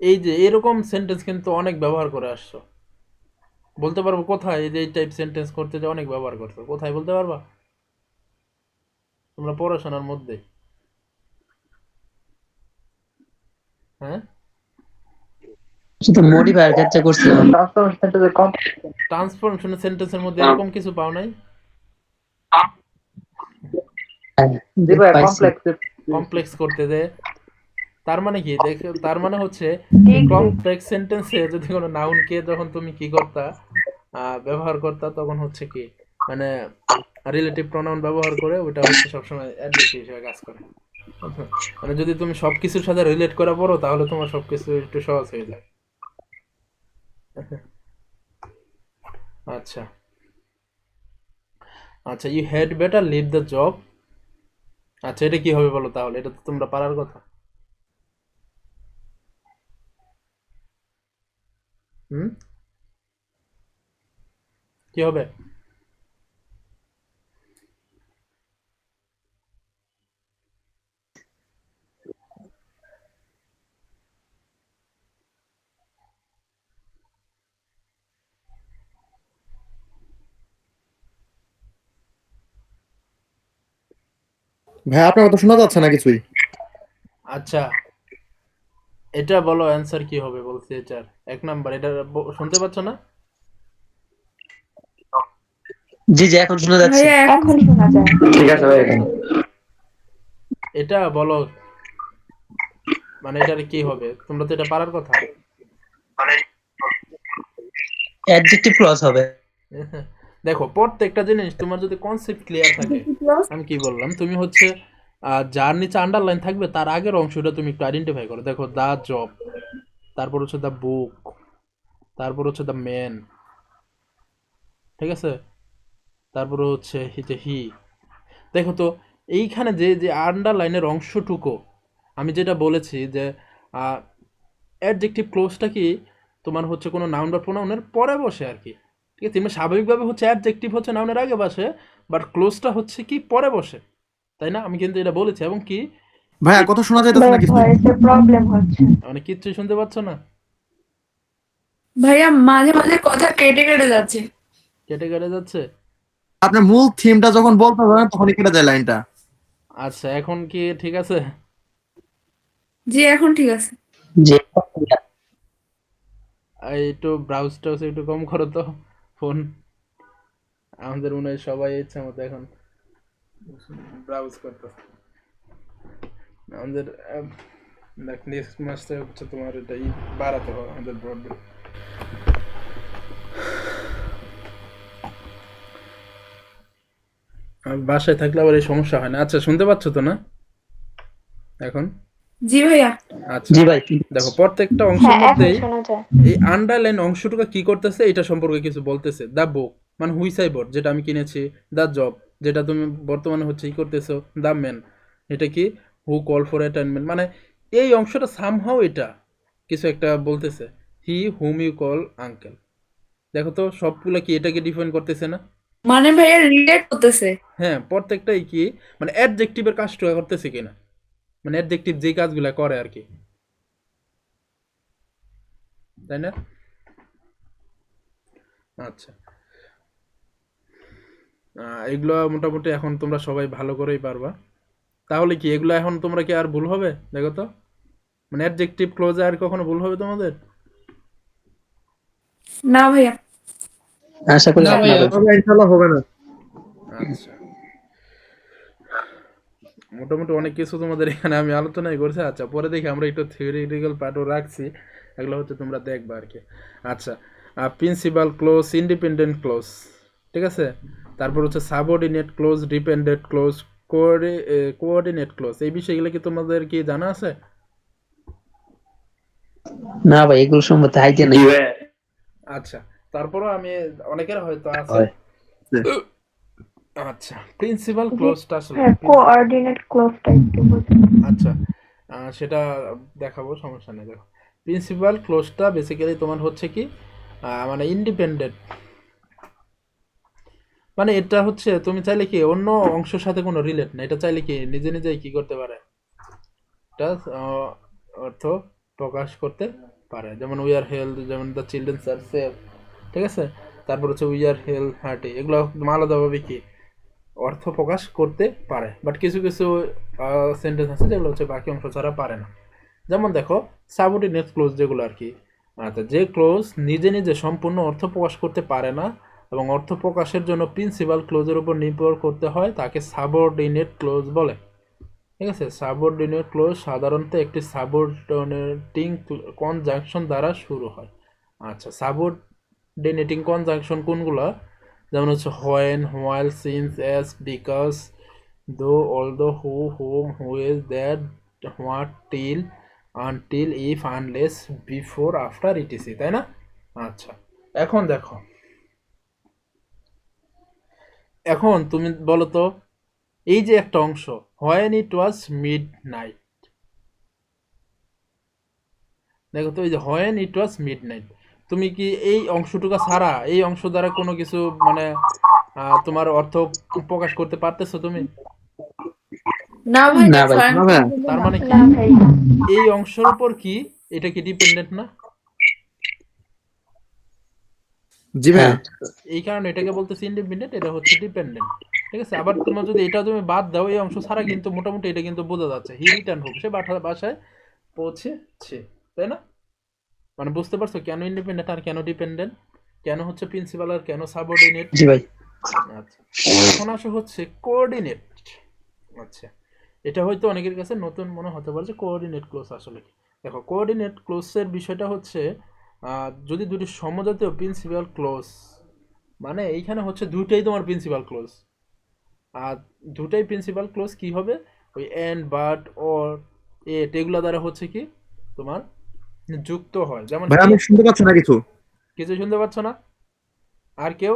এই যে এরকম সেন্টেন্স কিন্তু অনেক ব্যবহার করে আসছো। বলতে পারবো কোথায় এই যে এই টাইপ সেন্টেন্স করতে যে অনেক ব্যবহার করছো, কোথায় বলতে পারবা তোমরা পড়াশোনার মধ্যে? হ্যাঁ, শুধু মডিফায়ার ক্ষেত্রে করছিলাম। ট্রান্সফরমেশন সেন্টেন্সের মধ্যে এরকম কিছু পাও নাই? জি ভাই কমপ্লেক্স। কমপ্লেক্স করতে যে, তার মানে কি দেখো, তার মানে হচ্ছে জি এই জি কমপ্লেক্স সেন্টেন্সে যদি কোনো নাউনকে যখন তুমি কি করতা, ব্যবহার করতা, তখন হচ্ছে কি মানে রিলেটিভ প্রনাউন ব্যবহার করে ওটা হচ্ছে সবসময় অ্যাডজেক্টিভ হিসেবে কাজ করে। মানে যদি তুমি সবকিছুর সাথে রিলেট করে পড়ো তাহলে তোমার সবকিছু একটু সহজ হয়ে যায়। আচ্ছা আচ্ছা, you had better leave the job. আচ্ছা, এটা কি হবে বলো তাহলে? এটা তো তোমরা পারার কথা। হুম, কি হবে? ভাই আপনার কথা শোনা যাচ্ছে না কিছুই। আচ্ছা, এটা বলো অ্যান্সার কি হবে বলছি। এটার এক নাম্বার, এটা শুনতে পাচ্ছ না? জি জি এখন শোনা যাচ্ছে। ভাইয়া এখন শোনা যায় ঠিক আছে ভাই এখন এটা বলো, মানে এটার কি হবে? তোমরা তো এটা পারার কথা। অ্যাডজেক্টিভ ক্লজ হবে। দেখো, প্রত্যেকটা জিনিস তোমার যদি কনসেপ্ট ক্লিয়ার থাকে, আমি কি বললাম, তুমি হচ্ছে যার নিচে আন্ডারলাইন থাকবে তার আগের অংশটা তুমি একটু আইডেন্টিফাই করো। দেখো, দা জব, তারপর হচ্ছে দা বুক, তারপর হচ্ছে দা ম্যান, ঠিক আছে, তারপরে হচ্ছে হি। দেখো তো এইখানে যে যে আন্ডারলাইনের অংশটুকু আমি যেটা বলেছি যে অ্যাডজেক্টিভ ক্লোজটা কি তোমার হচ্ছে কোনো নাউন বা প্রোনাউনের পরে বসে আর কি, ঠিক আছে? এমনি স্বাভাবিকভাবে হচ্ছে অ্যাডজেক্টিভ হচ্ছে নাউনের আগে বসে, বাট ক্লোজটা হচ্ছে কি পরে বসে, তাই না? আমি কিন্তু এটা বলেছি। এবং কি ভাইয়া কথা শোনা যাইতেছে ভাইয়া না কিছুই। ভয়েসের প্রবলেম হচ্ছে মানে কিচ্ছুই শুনতে পাচ্ছ না? ভাইয়া মাঝে মাঝে কথা কেটে কেটে যাচ্ছে। কেটে কেটে যাচ্ছে? আপনার মূল থিমটা যখন বলতে যাবেন তখনই কেটে যায় লাইনটা। আচ্ছা, এখন কি ঠিক আছে? জি এখন ঠিক আছে। জি এই একটু ব্রাউজ টাউজ একটু কম করো তো ফোন। আমাদের মনে হয় সবাই ইচ্ছা মতো এখন ব্রাউজ করতেছে। আমাদের নেক্সট মাসে হচ্ছে তোমার এটা বাড়াতে হবে আমাদের ব্রডব্যান্ড। বাসায় থাকলে আবার এই সমস্যা হয় না। আচ্ছা, শুনতে পাচ্ছ তো না এখন? জি ভাইয়া। আচ্ছা, জি ভাই দেখো প্রত্যেকটা অংশের হ্যাঁ এখন মধ্যেই শোনা যায় এই আন্ডারলাইন অংশটুকু কি করতেছে এটা সম্পর্কে কিছু বলতেছে। দা বুক মানে হুইসাই বোর্ড যেটা আমি কিনেছি, দা জব যেটা তুমি বর্তমানে হচ্ছে ই করতেছো, দা ম্যান এটা কি হু কল ফর অ্যাটেনমেন্ট, মানে এই অংশটা সামহাও এটা কিছু একটা বলতেছে। হি হুম ইউ কল আঙ্কেল, দেখো তো সবগুলো কি এটাকে ডিফাইন করতেছে না? মানে ভাইয়া রিলেট করতেছে। হ্যাঁ, প্রত্যেকটাই কি মানে অ্যাডজেক্টিভের কাজটা করতেছে কিনা, মানে অ্যাডজেক্টিভ যে কাজগুলো করে আর কি, তাই না? আচ্ছা, এগুলো মোটামুটি এখন তোমরা সবাই ভালো করেই পারবা। তাহলে কি এগুলো এখন তোমরা কি আর ভুল হবে? দেখো তো, মানে অ্যাডজেক্টিভ ক্লোজে আর কখনো ভুল হবে তোমাদের? না ভাইয়া। আশা করি না আপনাদের ভাইয়া। ইনশাআল্লাহ হবে না। আচ্ছা, মোটামুটি অনেক কিছু তোমাদের এখানে আমি আলোচনাই করছি। আচ্ছা, পরে দেখি আমরা একটু থিওরিটিক্যাল পার্টও রাখছি, এগুলো হচ্ছে তোমরা দেখবা আর কি। আচ্ছা, প্রিন্সিপাল ক্লোজ, ইন্ডিপেন্ডেন্ট ক্লোজ, ঠিক আছে? তারপর হচ্ছে subordinate clause, dependent close, coordinate close, এই বিষয়গুলো কি তোমাদের কি জানা আছে? না ভাই এগুলো সম্বন্ধে আইডিয়া নেই। জি ভাইয়া। আচ্ছা, তারপরও আমি অনেকের হয়তো আছে। হয়। আচ্ছা, প্রিন্সিপাল ক্লোজটা আসলে হ্যাঁ, কোঅর্ডিনেট ক্লোজটা একটু বুঝুন। আচ্ছা, সেটা দেখাবো, সমস্যা নেই। দেখো, প্রিন্সিপাল ক্লোজটা বেসিক্যালি তোমার হচ্ছে কি মানে ইন্ডিপেন্ডেন্ট, মানে এটা হচ্ছে তুমি চাইলে কি অন্য অংশের সাথে কোনো রিলেট না, এটা চাইলে কি নিজে নিজেই কি করতে পারে, এটা অর্থ প্রকাশ করতে পারে। যেমন উই আর হেলথ, যেমন দ্য চিলড্রেন্স আর সেফ, ঠিক আছে? তারপর হচ্ছে উই আর হেলথ হার্টি, এগুলো আলাদাভাবে কি অর্থ প্রকাশ করতে পারে, বাট কিছু কিছু সেন্টেন্স আছে যেগুলো হচ্ছে বাকি অংশ ছাড়া পারে না। যেমন দেখো, সাবঅর্ডিনেট ক্লোজ যেগুলো আর কি, আচ্ছা, যে ক্লোজ নিজে নিজে সম্পূর্ণ অর্থ প্রকাশ করতে পারে না এবং অর্থ প্রকাশের জন্য প্রিন্সিপাল ক্লোজের উপর নির্ভর করতে হয়, তাকে সাবঅর্ডিনেট ক্লোজ বলে। ঠিক আছে? সাবঅর্ডিনেট ক্লোজ সাধারণত একটি সাবঅর্ডিনেটিং কনজাংশন দ্বারা শুরু হয়। আচ্ছা, সাবঅর্ডিনেটিং কনজাংশন কোনগুলো? যেমন হচ্ছে when, while, since, as, because, though, although, who, whom, whose, that, what, till, until, if, unless, before, after, etc, তাই না? আচ্ছা, এখন দেখো, এখন তুমি বলো তো, এই যে একটা অংশ when it was mid night, দেখো তো, এই যে when it was mid night, তুমি কি এই অংশটুকু ছাড়া এই অংশ দ্বারা কোনো কিছু মানে তোমার অর্থ প্রকাশ করতে পারতেছো তুমি? না ভাইয়া, না ভাই। স্বয়ং না ভাইয়া। তার মানে কি না ভাই, এই অংশের উপর কি এটা কি ডিপেন্ডেন্ট না? জি ভাইয়া। হ্যাঁ এই কারণে এটাকে বলতেছি ইন্ডিপেন্ডেন্ট, এটা হচ্ছে ডিপেন্ডেন্ট। ঠিক আছে? আবার তোমার যদি এটা তুমি বাদ দাও এই অংশ ছাড়া, কিন্তু মোটামুটি এটা কিন্তু বোঝা যাচ্ছে হি রিটার্ন হোক, সে বাসায় পৌঁছেছে, তাই না? মানে বুঝতে পারছো কেন ইন্ডিপেন্ডেন্ট আর কেন ডিপেন্ডেন্ট, কেন হচ্ছে প্রিন্সিপাল আর কেন সাবঅর্ডিনেট? জি ভাই। আচ্ছা, এখন আসো হচ্ছে কোঅর্ডিনেট। আচ্ছা, এটা হয়তো অনেকের কাছে নতুন মনে হতে পারে যে কোঅর্ডিনেট ক্লোজ আসলে কি। দেখো, কোঅর্ডিনেট ক্লোজের বিষয়টা হচ্ছে যদি দুটি সমজাতীয় প্রিন্সিপাল ক্লোজ, মানে এইখানে হচ্ছে দুইটাই তোমার প্রিন্সিপাল ক্লোজ, আর দুটাই প্রিন্সিপাল ক্লোজ কি হবে, ওই এন্ড, বাট, অর, এট, এগুলো দ্বারা হচ্ছে কি তোমার যুক্ত হয়। যেমন ভাই কি, আমি শুনতে পাচ্ছি না কিছু। কিছু শুনতে পাচ্ছ না? আর কেউ?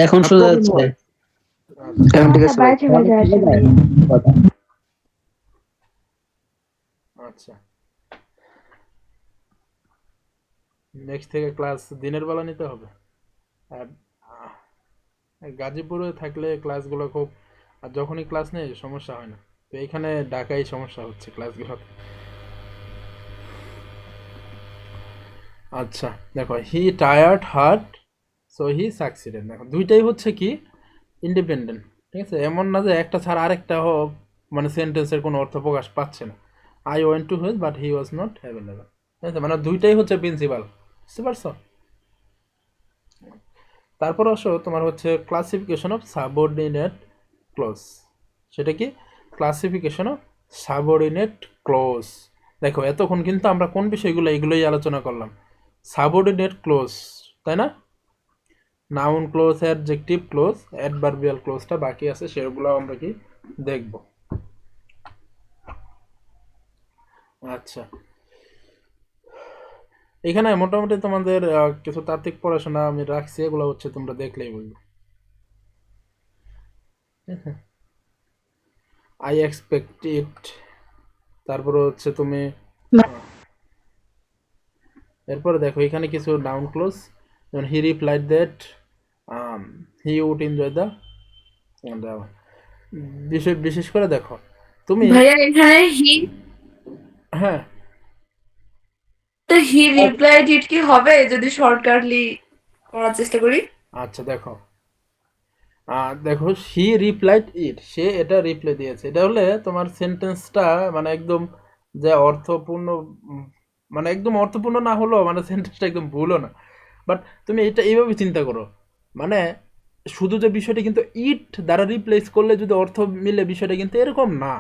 এখন শোনা যাচ্ছে ভাই। আচ্ছা, এখন ঠিক আছে ভাই। বাজে বাজে আসে ভাই। আচ্ছা, নেক্সট থেকে ক্লাস দিনের বেলা নিতে হবে। আর গাজীপুরে থাকলে ক্লাসগুলো খুব, আর যখনই ক্লাস নেই সমস্যা হয় না, তো এইখানে ঢাকায় সমস্যা হচ্ছে ক্লাসগুলো। আচ্ছা, দেখো, he tired hard so he succeeded, দেখো দুইটাই হচ্ছে কি ইন্ডিপেন্ডেন্ট। ঠিক আছে? এমন না যে একটা ছাড়া আরেকটা হোক মানে সেন্টেন্সের কোনো অর্থ প্রকাশ পাচ্ছে না। I went to his but he was not available, ঠিক আছে? মানে দুইটাই হচ্ছে প্রিন্সিপাল, বুঝতে পারছো? তারপর আসো তোমার হচ্ছে ক্লাসিফিকেশন অফ সাবঅর্ডিনেট ক্লোজ। সেটা কি? Classification of subordinate clause. দেখো, এতক্ষণ কিন্তু আমরা কোন বিষয়গুলো এগুলোই আলোচনা করলাম, সাবঅর্ডিনেট ক্লোজ, তাই না? Noun clause, adjective clause, adverbial ক্লোজটা বাকি আছে, সেগুলো আমরা কি দেখব। আচ্ছা, এখানে মোটামুটি তোমাদের কিছু তাত্ত্বিক পড়াশোনা আমি রাখছি, এগুলো হচ্ছে তোমরা দেখলেই বুঝবে। আই এক্সপেক্ট ইট, তারপরে হচ্ছে তুমি এরপরে দেখো এখানে কিছু নাউন ক্লোজ, যেমন he replied that, he would enjoy the বিষয় বিশেষ করে দেখো তুমি ভাইয়া এখানে হি হ্যাঁ হি রিপ্লাইড ইট কি হবে যদি শর্টকাটলি করার চেষ্টা করি? আচ্ছা দেখো দেখো হি রিপ্লাইড ইট, সে এটা রিপ্লাই দিয়েছে, এটা হলে তোমার সেন্টেন্সটা মানে একদম যে অর্থপূর্ণ মানে একদম অর্থপূর্ণ না হলেও মানে সেন্টেন্সটা একদম ভুলও না, বাট তুমি এটা এইভাবে চিন্তা করো, মানে শুধু যে বিষয়টা কিন্তু ইট দ্বারা রিপ্লেস করলে যদি অর্থ মিলে বিষয়টা কিন্তু এরকম না,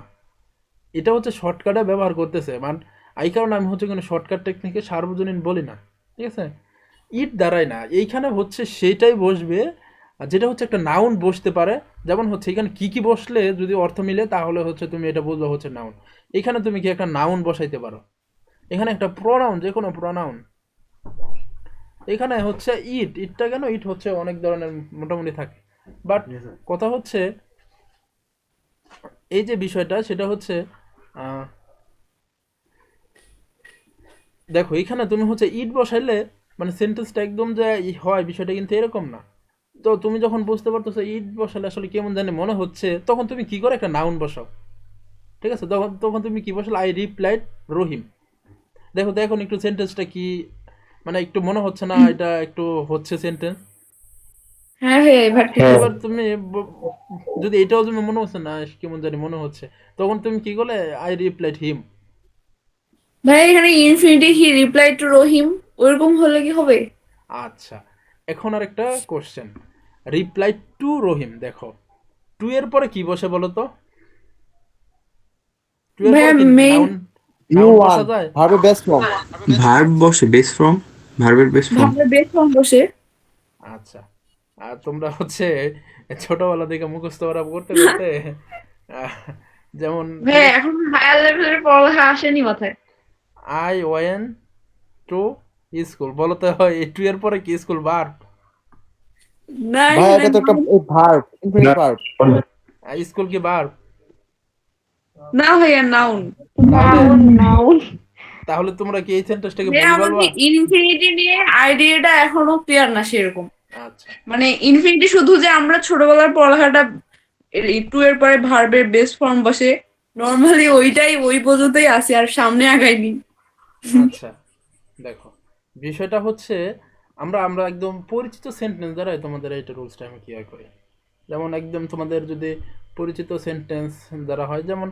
এটা হচ্ছে শর্টকাটে ব্যবহার করতেছে, মানে এই কারণে আমি হচ্ছে কোনো শর্টকাট টেকনিকে সার্বজনীন বলি না, ঠিক আছে? ইট দ্বারাই না, এইখানে হচ্ছে সেটাই বসবে আর যেটা হচ্ছে একটা নাউন বসতে পারে, যেমন হচ্ছে এখানে কি কি বসলে যদি অর্থ মিলে তাহলে হচ্ছে তুমি এটা বুঝবে হচ্ছে নাউন, এখানে তুমি কি একটা নাউন বসাইতে পারো, এখানে একটা প্রোনাউন, যে কোনো প্রোনাউন, এখানে হচ্ছে ইটটা কেন, ইট হচ্ছে অনেক ধরনের মোটামুটি থাকে, বাট কথা হচ্ছে এই যে বিষয়টা সেটা হচ্ছে আহ, দেখো এখানে তুমি হচ্ছে ইট বসাইলে মানে সেন্টেন্সটা একদম যে হয় বিষয়টা কিন্তু এরকম না, তো তুমি যখন বুঝতে পারতেছো ইট বসালে আসলে কেমন জানি মনে হচ্ছে, তখন তুমি কি করে একটা নাউন বসাও, ঠিক আছে? তখন তখন তুমি কি বসালে, আই রিপ্লাইড রহিম, দেখো দেখো একটু সেন্টেন্সটা কি মানে একটু মনে হচ্ছে না এটা একটু হচ্ছে সেন্টেন্স? হ্যাঁ ভাইয়া এবার ঠিক হ্যাঁ। আছে। এবার তুমি যদি এটাও তুমি মনে হচ্ছে না কেমন জানি মনে হচ্ছে, তখন তুমি কি করলে, আই রিপ্লাইড হিম। ভাইয়া এখানে ইনফিনিটি হি রিপ্লাইড টু রহিম ওরকম হলে কি হবে? আচ্ছা, এখন আর একটা কোশ্চেন, রিপ্লাই টু রহিম, দেখো টু এর পরে কি বসে বলো তো? টু এর ভাইয়া পরে কি মেইন নাউন নাউন বসা যায়? ভার্বের বেস্ট ফর্ম। ভার্ব বসে বেস ফর্ম, ভার্বের বেস ফর্ম। ভাবে বেস ফর্ম বসে। আচ্ছা, আর তোমরা হচ্ছে ছোটবেলা থেকে মুখস্থ করা করতে করতে আহ, যেমন ভাইয়া এখন হায়ার লেভেলের পড়ালেখা আসেনি মাথায়। আই ওয়েন টু স্কুল, বলো তো টু এর পরে কি স্কুল ভার্ব? না ভাই এখানে এটা তো একটা ভার্ব, ইনফিনিট ভার্ব। স্কুল কি ভার্ব? না ভাইয়া নাউন। তাহলে নাউন তাহলে তোমরা কি এই সেন্টেন্সটাকে ভাইয়া বলতে আমাকে পারবা? ইনফিনিটি নিয়ে আইডিয়াটা এখনো ক্লিয়ার না সেরকম। আচ্ছা মানে ইনফিনিটি শুধু যে আমরা ছোটবেলার পড়ালেখাটা টু এর পরে ভার্বের বেস ফর্ম বসে নর্মালি ওইটাই ওই পর্যন্তই আছে আর সামনে আগাইনি। আচ্ছা, দেখো বিষয়টা হচ্ছে আমরা আমরা একদম পরিচিত সেন্টেন্স দ্বারাই তোমাদের এইটা রুলসটা আমি ক্লিয়ার করি, যেমন একদম তোমাদের যদি পরিচিত সেন্টেন্স দ্বারা হয়, যেমন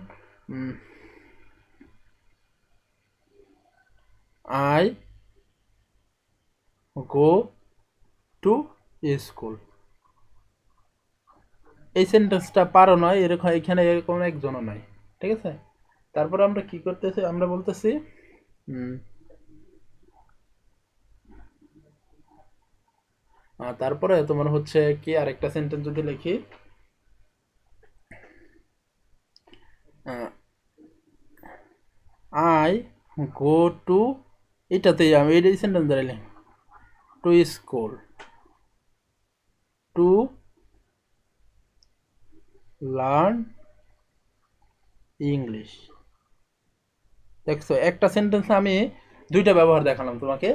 আই গো টু স্কুল, এই সেন্টেন্সটা পারো নয় এরকম, এখানে এরকম একজনও নাই, ঠিক আছে? তারপরে আমরা কি করতেছি, আমরা বলতেছি তারপরে তোমার হচ্ছে কি আরেকটা সেন্টেন্স যদি লিখি, আই গো টু, এটাতেই আমি এই সেন্টেন্স দাঁড়াইলাম, to school to learn English, দেখছো একটা সেন্টেন্স আমি দুইটা ব্যবহার দেখালাম তোমাকে,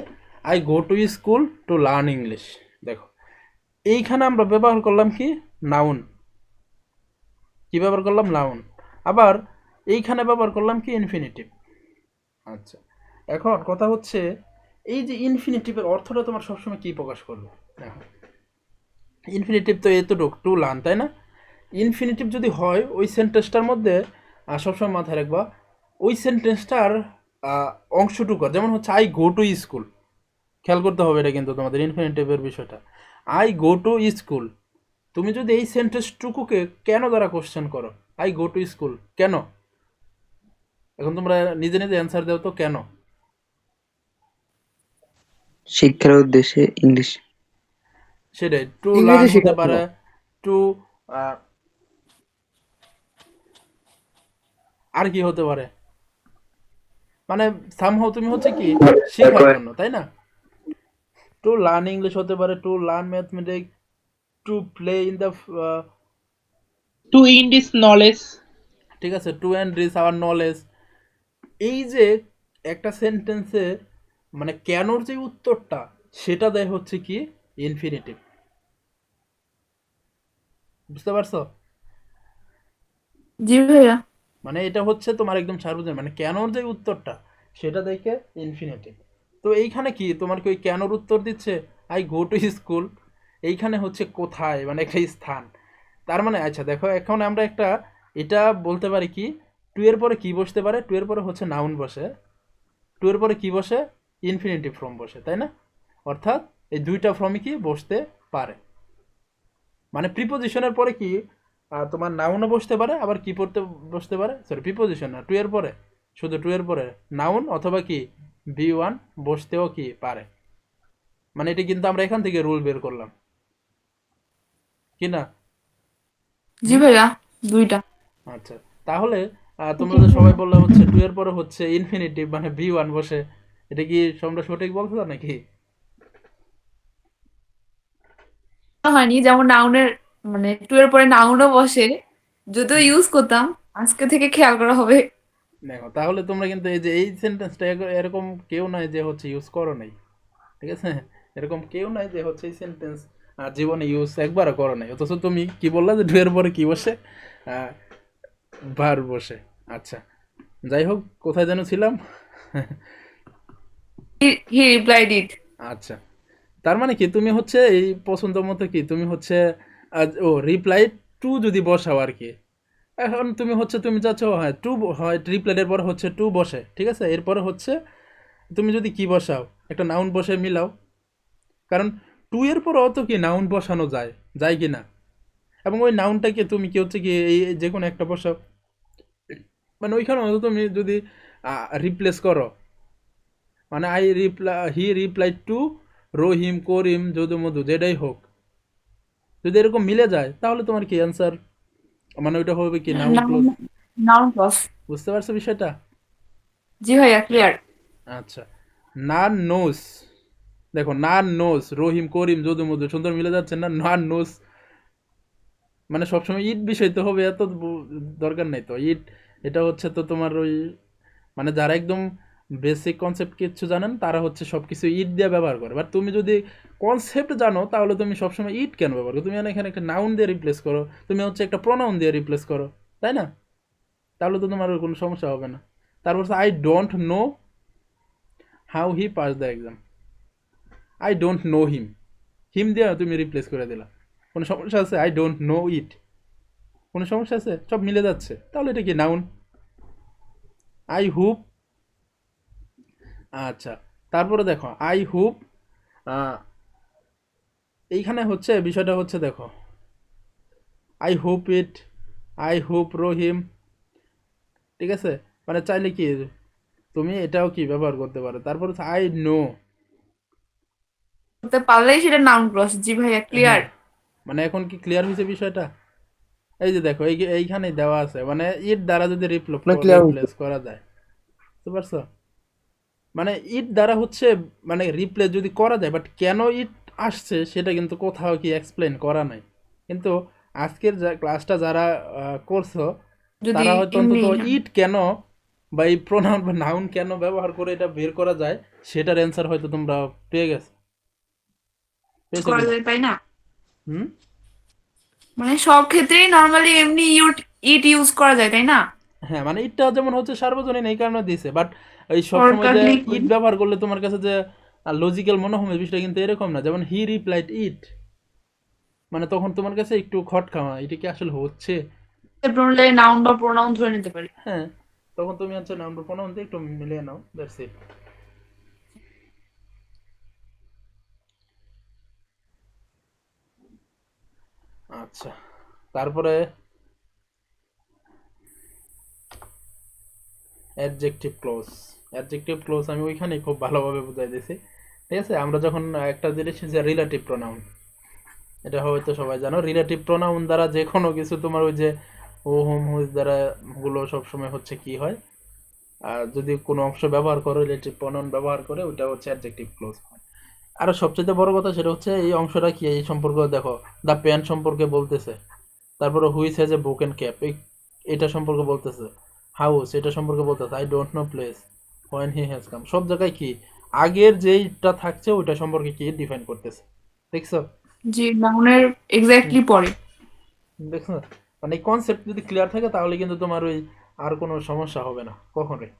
I go to school to learn English, দেখো এইখানে আমরা ব্যবহার করলাম কি নাউন, কি ব্যবহার করলাম নাউন, আবার এইখানে ব্যবহার করলাম কি ইনফিনিটিভ। আচ্ছা, এখন কথা হচ্ছে এই যে ইনফিনিটিভের অর্থটা তোমার সবসময় কি প্রকাশ করবে, দেখো ইনফিনিটিভ তো এতটুক টু লার্ন, তাই না? ইনফিনিটিভ যদি হয় ওই সেন্টেন্সটার মধ্যে সবসময় মাথায় রাখবা ওই সেন্টেন্সটার অংশটুকু, যেমন হচ্ছে আই গো টু স্কুল, খেয়াল করতে হবে এটা কিন্তু তোমাদের ইনফিনিটিভের বিষয়টা, আই গো টু স্কুল, তুমি যদি এই সেন্টেন্সটুকুকে কেন দ্বারা কোশ্চেন করো, আই গো টু স্কুল কেন, এখন তোমরা নিজে নিজে অ্যান্সার দাও তো কেন? শিক্ষার উদ্দেশ্যে ইংলিশ। সেটাই, টু ইংরেজি লার্ন হতে শেখার পারে, জন্য। টু আর কি হতে পারে, মানে সামহাও তুমি হচ্ছে কি শেখার জন্য, তাই না? টু লার্ন ইংলিশ হতে পারে, to learn mathematics, to play in the, to in this knowledge. ঠিক আছে, টু এনরিচ আওয়ার নলেজ, এই যে একটা সেন্টেন্সে মানে কেনর যে উত্তরটা সেটা দেয় হচ্ছে কি ইনফিনিটিভ, বুঝতে পারছো? জি ভাইয়া। মানে এটা হচ্ছে তোমার একদম সার্বজনীন, মানে কেনর যে উত্তরটা সেটা দেখে ইনফিনিটিভ। তো এইখানে কি তোমার কি ওই কেনর উত্তর দিচ্ছে আই গো টু স্কুল, এইখানে হচ্ছে কোথায়, মানে একটা স্থান। তার মানে আচ্ছা দেখো, এখন আমরা একটা এটা বলতে পারি কি, টু এর পরে কি বসতে পারে, টু এর পরে হচ্ছে নাউন বসে, টু এর পরে কি বসে, ইনফিনিটিভ ফর্ম বসে, তাই না? অর্থাৎ এই দুইটা ফর্মই কি বসতে পারে। মানে প্রিপোজিশনের পরে কি তোমার নাউনও বসতে পারে, আবার কি পড়তে বসতে পারে, সরি প্রিপোজিশন না, টু এর পরে, শুধু টু এর পরে নাউন অথবা কি বি ওয়ান বসতেও কি পারে। মানে এটা কিন্তু আমরা এখান থেকে রুল বের করলাম, কি না? জি ভাইয়া, দুইটা। আচ্ছা, তাহলে তোমরা যে সবাই বললে হচ্ছে টু এর পরে হচ্ছে ইনফিনিটিভ মানে বি ওয়ান বসে, এটা কি তোমরা সঠিক বলছো নাকি? হয়নি, যেমন নাউনের মানে টু এর পরে নাউনও বসে, যদিও ইউজ করতাম, আজকে থেকে খেয়াল করা হবে। দেখো তাহলে তোমরা কিন্তু এই যে এই সেন্টেন্সটা এরকম কেউ নাই যে হচ্ছে ইউজ করো নাই, ঠিক আছে? এরকম কেউ নাই যে হচ্ছে এই সেন্টেন্স জীবনে ইউজ একবারও করো নাই, অথচ তুমি কি বললা যে ডুয়ের পরে কি বসে, ভার বসে। আচ্ছা, যাই হোক, কোথায় যেন ছিলাম। হি রিপ্লাইড ইট। আচ্ছা, তার মানে কি তুমি হচ্ছে এই পছন্দ মতো কি তুমি হচ্ছে ও রিপ্লাই টু যদি বসাও আর কি। এখন তুমি হচ্ছে তুমি চাচ্ছ হয় টু, হয় রিপ্লাইয়ের পরে হচ্ছে টু বসে, ঠিক আছে? এরপরে হচ্ছে তুমি যদি কি বসাও, একটা নাউন বসে মিলাও, কারণ টু এর পরেও তো কি নাউন বসানো যায়, যায় কি না? এবং ওই নাউনটাকে তুমি কি হচ্ছে কি এই যে কোনো একটা বসাও, মানে ওইখানে হয়তো তুমি যদি রিপ্লেস করো, মানে I reply, he reply to Rahim Karim Jadu Madhu যেটাই হোক, যদি এরকম মিলে যায় তাহলে তোমার কি অ্যান্সার, মানে ওইটা হবে কি নাউন ক্লোজ। Noun clause. বুঝতে পারছো বিষয়টা? জি ভাইয়া, ক্লিয়ার। আচ্ছা, নান নোস, দেখো নান নোস রহিম করিম যদু মধু সুন্দর মিলে যাচ্ছে না? নান নোস মানে সবসময় ইট বিষয় তো হবে, এত দরকার নেই তো ইট। এটা হচ্ছে তো তোমার ওই, মানে যারা একদম বেসিক কনসেপ্ট কিছু জানেন তারা হচ্ছে সব কিছু ইট দিয়ে ব্যবহার করে, বাট তুমি যদি কনসেপ্ট জানো তাহলে তুমি সবসময় ইট কেন ব্যবহার করো? তুমি এখানে একটা নাউন দিয়ে রিপ্লেস করো, তুমি হচ্ছে একটা প্রোনাউন দিয়ে রিপ্লেস করো, তাই না? তাহলে তো তোমার কোনো সমস্যা হবে না। তারপর I don't know how he pass the exam, I don't know him, him দিয়ে তুমি রিপ্লেস করে দিলা, কোনো সমস্যা আছে? আই ডোন্ট নো ইট, কোনো সমস্যা আছে? সব মিলে যাচ্ছে, তাহলে এটা কি নাউন। আই হুপ, আচ্ছা, তারপরে দেখো আই হুপ, এইখানে হচ্ছে বিষয়টা হচ্ছে দেখো আই হুপ ইট, আই হুপ রহিম, ঠিক আছে? মানে চাইলে কি তুমি এটাও কি ব্যবহার করতে পারো। তারপর হচ্ছে আই নো, করতে পারলেই সেটা নাউন ক্লজ। জি ভাইয়া, ক্লিয়ার। হ্যাঁ, মানে এখন কি ক্লিয়ার হয়েছে বিষয়টা? এই যে দেখো এইখানেই দেওয়া আছে, মানে ইট দ্বারা যদি না ক্লিয়ার রিপ্লেস করা যায়, বুঝতে পারছো? মানে ইট দ্বারা হচ্ছে মানে রিপ্লেস যদি করা যায়, বাট কেন ইট আসছে সেটা কিন্তু কোথাও কি এক্সপ্লেন করা নাই। কিন্তু আজকের ক্লাসটা যারা করছো যদি তারা হয়তো এমনি অন্তত ইট কেন বা এই প্রোনাউন বা নাউন কেন ব্যবহার করে এটা বের করা যায় সেটার অ্যান্সার হয়তো তোমরা পেয়ে গেছো, পেয়েছো করা কিনা? যায়, তাই না? হুম, মানে সব ক্ষেত্রেই নর্মালি এমনি ইট ইউজ করা যায়, তাই না? হ্যাঁ, মানে ইটটা যেমন হচ্ছে সার্বজনীন এই কারণে দিছে, বাট এই সবসময় যে শর্টকাটলি ইট ব্যবহার করলে তোমার কাছে যে লজিক্যাল মনে হবে বিষয়টা কিন্তু এরকম না। যেমন হি রিপ্লাইড ইট, মানে তখন তোমার কাছে একটু খট খাওয়া, এটা কি আসলে হচ্ছে? নাউন বা প্রোনাউন ধরে নিতে পারি। হ্যাঁ, তখন তুমি হচ্ছে নাম্বার প্রোনাউন দিয়ে একটু মিলিয়ে নাও, দ্যাটস ইট। আচ্ছা, তারপরে অ্যাডজেক্টিভ ক্লোজ। অ্যাডজেক্টিভ ক্লোজ আমি ওইখানেই খুব ভালোভাবে বুঝাই দিয়েছি, ঠিক আছে? আমরা যখন একটা জিনিস যে রিলেটিভ প্রোনাউন, এটা হয়তো সবাই জানো, রিলেটিভ প্রোনাউন দ্বারা যে কোনো কিছু তোমার ওই যে ও হোম হুইজ দ্বারা গুলো সবসময় হচ্ছে কি হয়, আর যদি কোনো অংশ ব্যবহার করো রিলেটিভ প্রোনাউন ব্যবহার করে, ওইটা হচ্ছে অ্যাডজেক্টিভ ক্লোজ হয়। আর সবচেয়ে বড় কথা সেটা হচ্ছে এই অংশটা কি, এই সম্পর্ক দেখো, দ্য পেন সম্পর্কে বলতেছে, তারপরে which has a broken cap এটা সম্পর্কে বলতেছে, হাউস এটা সম্পর্কে বলতেছে, I don't know place when he has come, সব জায়গায় কি আগের যেইটা থাকছে ওইটা সম্পর্কে কি ডিফাইন করতেছে, দেখছো? জি, নাউনের এক্স্যাক্টলি পরে। দেখছো? মানে এই কনসেপ্ট যদি ক্লিয়ার থাকে তাহলে কিন্তু তোমার ওই আর কোনো সমস্যা হবে না কখনোই।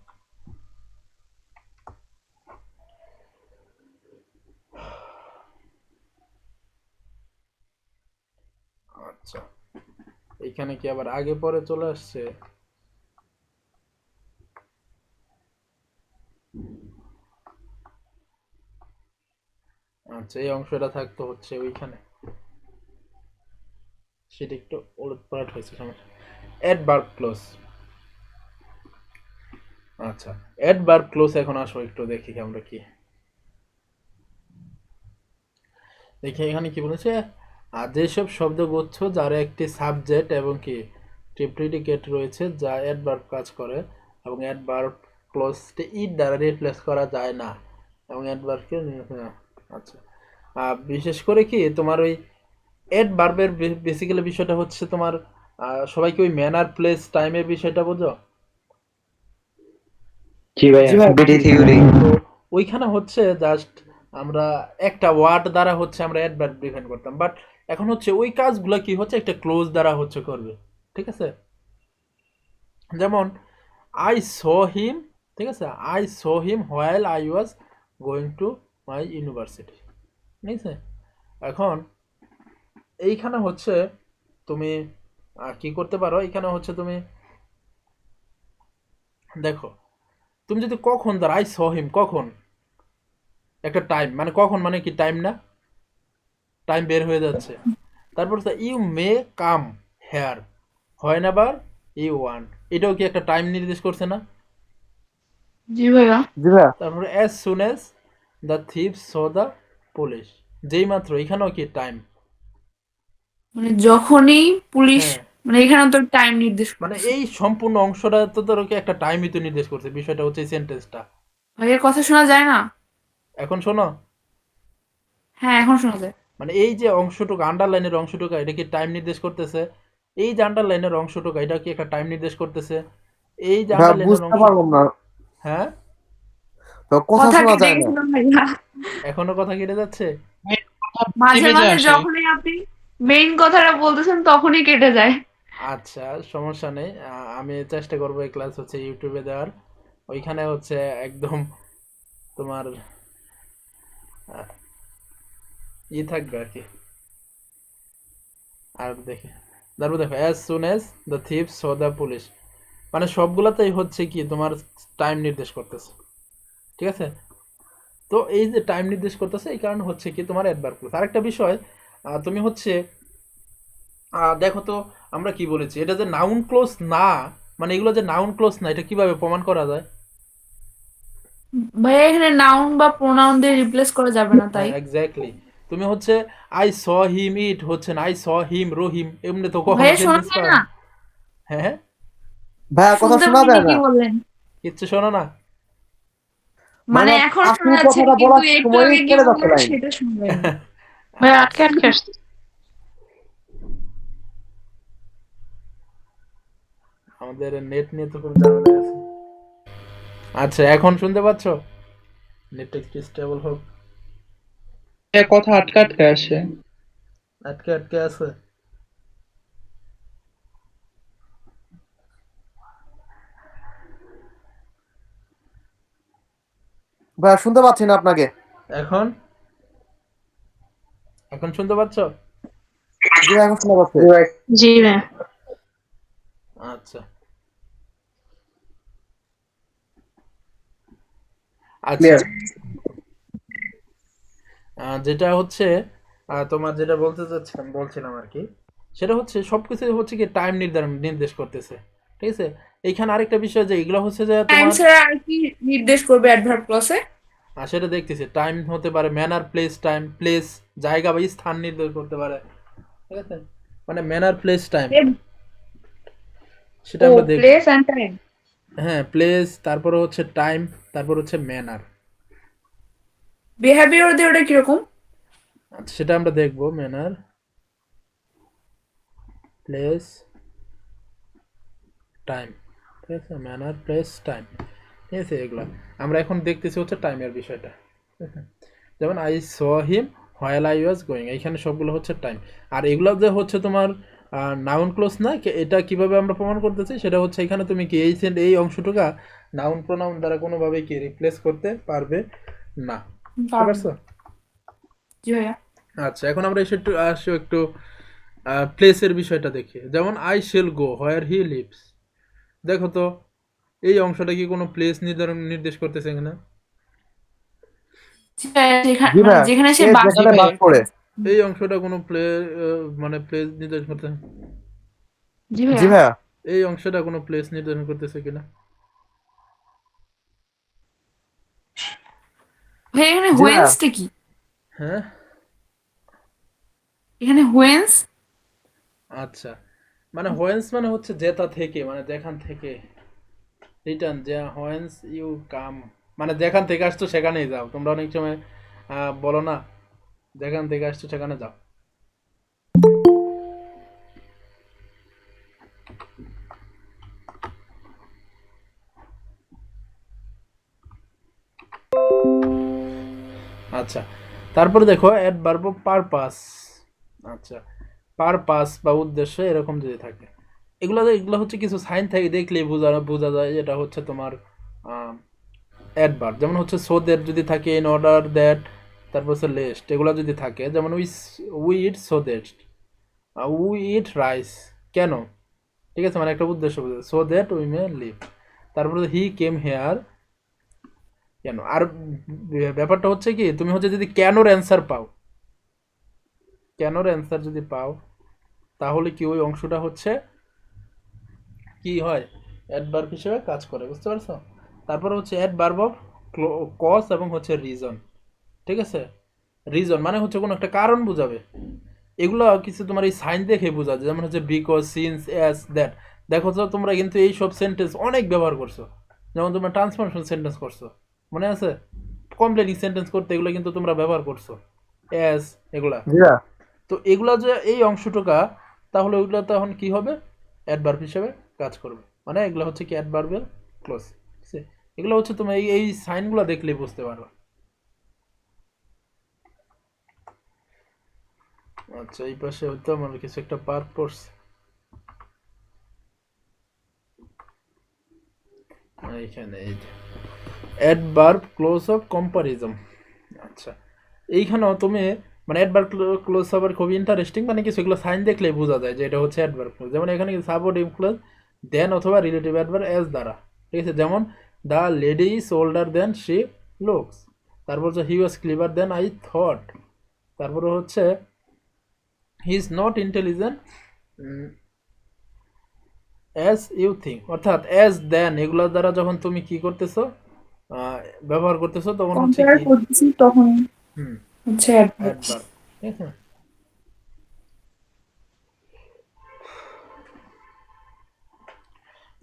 আচ্ছা, এইখানে কি আবার আগে পরে চলে আসছে? আচ্ছা, এই অংশটা থাকতো হচ্ছে ওইখানে, সেটা একটু ওলটপালট হয়েছে, সমস্যা। Adverb close. আচ্ছা, অ্যাডভার্ব ক্লোজ এখন আসো একটু দেখি আমরা কি দেখি এখানে কি বলেছে। আর যেসব শব্দগুচ্ছ যার একটি সাবজেক্ট এবং কি প্রিডিকেট রয়েছে যা অ্যাডভার্ব কাজ করে এবং অ্যাডভার্ব ক্লোজটি ইট দ্বারা রিপ্লেস করা যায় না এবং অ্যাডভার্বকে, আচ্ছা, বিশেষ করে কি তোমার ওই অ্যাডভার্বের বেসিক্যালি বিষয়টা হচ্ছে তোমার সবাইকে ওই ম্যানার প্লেস টাইমের বিষয়টা বোঝো? জি ভাইয়া, বিডি থিওরি। তো ওইখানে হচ্ছে জাস্ট আমরা একটা ওয়ার্ড দ্বারা হচ্ছে আমরা অ্যাডভার্ব ডিফাইন করতাম, বাট এখন হচ্ছে ওই কাজগুলো কি হচ্ছে একটা ক্লোজ দ্বারা হচ্ছে করবে, ঠিক আছে? যেমন আই স হিম, ঠিক আছে, I saw him while I was going to my university, ঠিক আছে? এখন এইখানে হচ্ছে তুমি কি করতে পারো, এখানে হচ্ছে তুমি দেখো, তুমি যদি কখন দ্বারা আই স হিম, কখন একটা টাইম, মানে কখন মানে কি টাইম না, টাইম বের হয়ে যাচ্ছে। তারপর ইউ মে কাম হেয়ার হয় না বার ইউ ওয়ান্ট, এটাও কি একটা টাইম নির্দেশ করছে না? জি ভাইয়া। জি ভাইয়া। তারপরে as soon as the thief saw the police, যেই মাত্র, এখানেও কি টাইম, মানে যখনই পুলিশ, হ্যাঁ, মানে এখানে তো টাইম নির্দেশ মানে করতেছে। এই সম্পূর্ণ অংশটা তো তোর কি একটা টাইমই তো নির্দেশ করছে, বিষয়টা হচ্ছে এই সেন্টেন্সটা। ভাইয়ের কথা শোনা যায় না? এখন শোনো, হ্যাঁ, এখন শোনা যায়। মানে এই যে অংশটুকু আন্ডারলাইনের অংশটুকু, এটা কি টাইম নির্দেশ করতেছে? এই যে আন্ডারলাইনের অংশটুকু, এটা কি একটা টাইম নির্দেশ করতেছে? এই যে ভাই আন্ডারলাইনের বুঝতে অংশ, পারলাম না, হ্যাঁ, তো কথা কথা শোনা কেটে যায় না। গেছিল ভাইয়া। এখনো কথা কেটে যাচ্ছে? মাঝে বেজে মাঝে আসে। যখনই আপনি মেইন কথাটা বলতেছেন তখনই কেটে যায়। আচ্ছা, সমস্যা নেই, আমি চেষ্টা করবো এই ক্লাস হচ্ছে ইউটিউবে দেওয়ার, ওইখানে হচ্ছে একদম তোমার থাকবে আর কি। আর দেখে তারপর দেখো as soon as the thief so the police, মানে সবগুলাতেই হচ্ছে কি তোমার টাইম নির্দেশ করতেছে, ঠিক আছে? তো এই যে টাইম নির্দেশ করতেছে এই কারণে হচ্ছে কি তোমার অ্যাডভার্ব ক্লজ। আরেকটা বিষয়, তুমি হচ্ছে দেখো তো আমরা কি বলেছি, এটা যে নাউন ক্লোজ না, মানে এগুলো যে নাউন ক্লোজ না, এটা কিভাবে প্রমাণ করা যায়? ভাইয়া এখানে নাউন বা প্রোনাউন দিয়ে রিপ্লেস করা যাবে না, তাই? হ্যাঁ, এক্স্যাক্টলি। তুমি হচ্ছে আই স হিম ইট হচ্ছে না আই স হিম রহিম, এমনি তো কখনো ভাইয়া শোনা সেন্টেন্স যায় পাও না? না। হ্যাঁ, হ্যাঁ, ভাইয়া কথা শুনতে শোনা পাইনি, যায় কি না, বললেন? কিচ্ছু শোনো না? মানে মানে এখন আপনি শোনা যাচ্ছে, কথাটা কিন্তু বলার একটু সময় আগে কি কেটে যাচ্ছে বললেন লাইন। সেটা শুনতে পাইনি। ভাইয়া আটকে আটকে আসছে। আমাদের নেট নিয়ে তো খুব ঝামেলা আছে। আচ্ছা, এখন শুনতে পাচ্ছ? নেটটা একটু স্টেবল হোক। কথা আটকে আটকে আসে। আটকে আটকে আছে। ভাইয়া শুনতে পাচ্ছি না আপনাকে। এখন এখন শুনতে পাচ্ছ? জি ভাই, এখন শোনা যাচ্ছে। জি ভাইয়া। আচ্ছা, আচ্ছা, যেটা হচ্ছে তোমার যেটা বলতে চাচ্ছিলাম, বলছিলাম আর কি, সেটা হচ্ছে সবকিছু হচ্ছে কি টাইম নির্দেশ করতেছে, ঠিক আছে? এইখানে আরেকটা বিষয় যে এগুলো হচ্ছে যে টাইম তোমার, ছাড়া আর কি নির্দেশ করবে অ্যাডভার্ব ক্লসে? সেটা দেখতেছি, টাইম হতে পারে ম্যানার প্লেস, টাইম প্লেস জায়গা বা স্থান নির্দেশ করতে পারে, ঠিক আছে? মানে ম্যানার প্লেস টাইম, সেটা ও, আমরা দেখব। Place and time. হ্যাঁ, প্লেস, তারপরে হচ্ছে টাইম, তারপর হচ্ছে ম্যানার। বিহেভিয়ার দিয়ে ওটা কিরকম? আচ্ছা, সেটা আমরা দেখব। ম্যানার, প্লেস, টাইম, ঠিক আছে? ম্যানার প্লেস টাইম, ঠিক আছে? এগুলো আমরা এখন দেখতেছি হচ্ছে টাইমের বিষয়টা, ঠিক আছে? যেমন I saw him while I was going, এইখানে সবগুলো হচ্ছে টাইম। আর এগুলো যে হচ্ছে তোমার আর নাউন ক্লোজ না, এটা কিভাবে আমরা প্রমাণ করতেছি সেটা হচ্ছে এখানে তুমি কি এই অংশটুকা নাউন প্রোনাউন দ্বারা কোনোভাবেই কি রিপ্লেস করতে পারবে না, বুঝতে পারছো? জি ভাইয়া। আচ্ছা, এখন আমরা এসে একটু প্লেসের বিষয়টা দেখি। যেমন I shall go where he lives, দেখো তো এই অংশটা কি কোনো প্লেস নির্দেশ করতেছে কিনা? জি ভাইয়া, জি ভাইয়া, যেখানে সে সে যেখানে বাস করে। এই অংশটা কোনো মানে প্লেস নির্দেশ করতে, জি জি ভাইয়া। ভাইয়া, এই অংশটা কোনো প্লেস নির্ধারণ করতেছে কিনা? ভাইয়া এখানে জি ভাইয়া। হোয়েন্সটা কি? হ্যাঁ, এখানে হোয়েন্স আচ্ছা, মানে হোয়েন্স মানে হচ্ছে জেতা থেকে, মানে যেখান থেকে, রিটার্ন, যে হোয়েন্স ইউ কাম, মানে যেখান থেকে আসছো সেখানেই যাও। তোমরা অনেক সময় বলো না যেখান থেকে আসছো সেখানে যাও। আচ্ছা, তারপরে দেখো অ্যাডভার্ব পারপাস। আচ্ছা, পারপাস বা উদ্দেশ্য এরকম যদি থাকে, এগুলো হচ্ছে কিছু সাইন থাকে, দেখলেই বোঝা যায় এটা হচ্ছে তোমার অ্যাডভার্ব। যেমন হচ্ছে সো দ্যাট যদি থাকে, ইন অর্ডার দ্যাট, তারপর হচ্ছে লেস্ট, এগুলো যদি থাকে, যেমন we eat so that, we eat rice, কেন, ঠিক আছে, মানে একটা উদ্দেশ্য বোঝা, so that we may live. তারপরে হি কেম হেয়ার, কেন। আর ব্যাপারটা হচ্ছে কি, তুমি হচ্ছে যদি কেনর অ্যান্সার পাও, কেনর অ্যান্সার যদি পাও, তাহলে কি ওই অংশটা হচ্ছে কি হয়, অ্যাডভার্ব হিসেবে কাজ করে, বুঝতে পারছো? তারপরে হচ্ছে অ্যাডভার্ব অফ কজ এবং হচ্ছে রিজন, ঠিক আছে। রিজন মানে হচ্ছে কোনো একটা কারণ বোঝাবে, এগুলো কিছু তোমার এই সাইন দেখে বোঝা যায়। যেমন হচ্ছে বিকজ, সিন্স, অ্যাজ, দ্যাট, দেখো তো তোমরা কিন্তু এই সব সেন্টেন্স অনেক ব্যবহার করছো। যেমন তোমরা ট্রান্সফরমেশন সেন্টেন্স করছো, মনে আছে? কমপ্লেক্স সেন্টেন্স করতে এগুলো কিন্তু তোমরা ব্যবহার করছো, অ্যাজ, এগুলা। জি ভাইয়া। তো এগুলা যে এই অংশটুকা, তাহলে ওইগুলো তখন কি হবে, অ্যাডভার্ব হিসেবে কাজ করবে, মানে এগুলো হচ্ছে কি অ্যাডভার্বের ক্লোজ। এগুলো হচ্ছে তুমি এই সাইনগুলো দেখলেই বুঝতে পারবে। আচ্ছা, এই পাশে হয়তো আমার কিছু একটা পার্ট পড়ছে, এইখানে এই অ্যাডভার্ব ক্লোজ অফ কম্পারিজম। আচ্ছা, এইখানেও তুমি মানে অ্যাডভার্ব ক্লোজ আবার খুবই ইন্টারেস্টিং, মানে কিছু এগুলো সাইন দেখলেই বোঝা যায় যে এটা হচ্ছে অ্যাডভার্ব ক্লোজ। যেমন এখানে সাবঅর্ডিনেট ক্লোজ দেন অথবা রিলেটিভ অ্যাডভার্ব এস দ্বারা, ঠিক আছে। যেমন the lady is older than she looks, তারপর হচ্ছে he was clever than I thought, তারপরে হচ্ছে he is not intelligent as you think, অর্থাৎ অ্যাজ দেন এগুলোর দ্বারা যখন তুমি কি করতেছো, ব্যবহার করতেছো, তখন হচ্ছে কম্পেয়ার কি, করতেছি তখন হুম, হচ্ছে অ্যাডভার্ব। অ্যাডভার্ব, ঠিক আছে।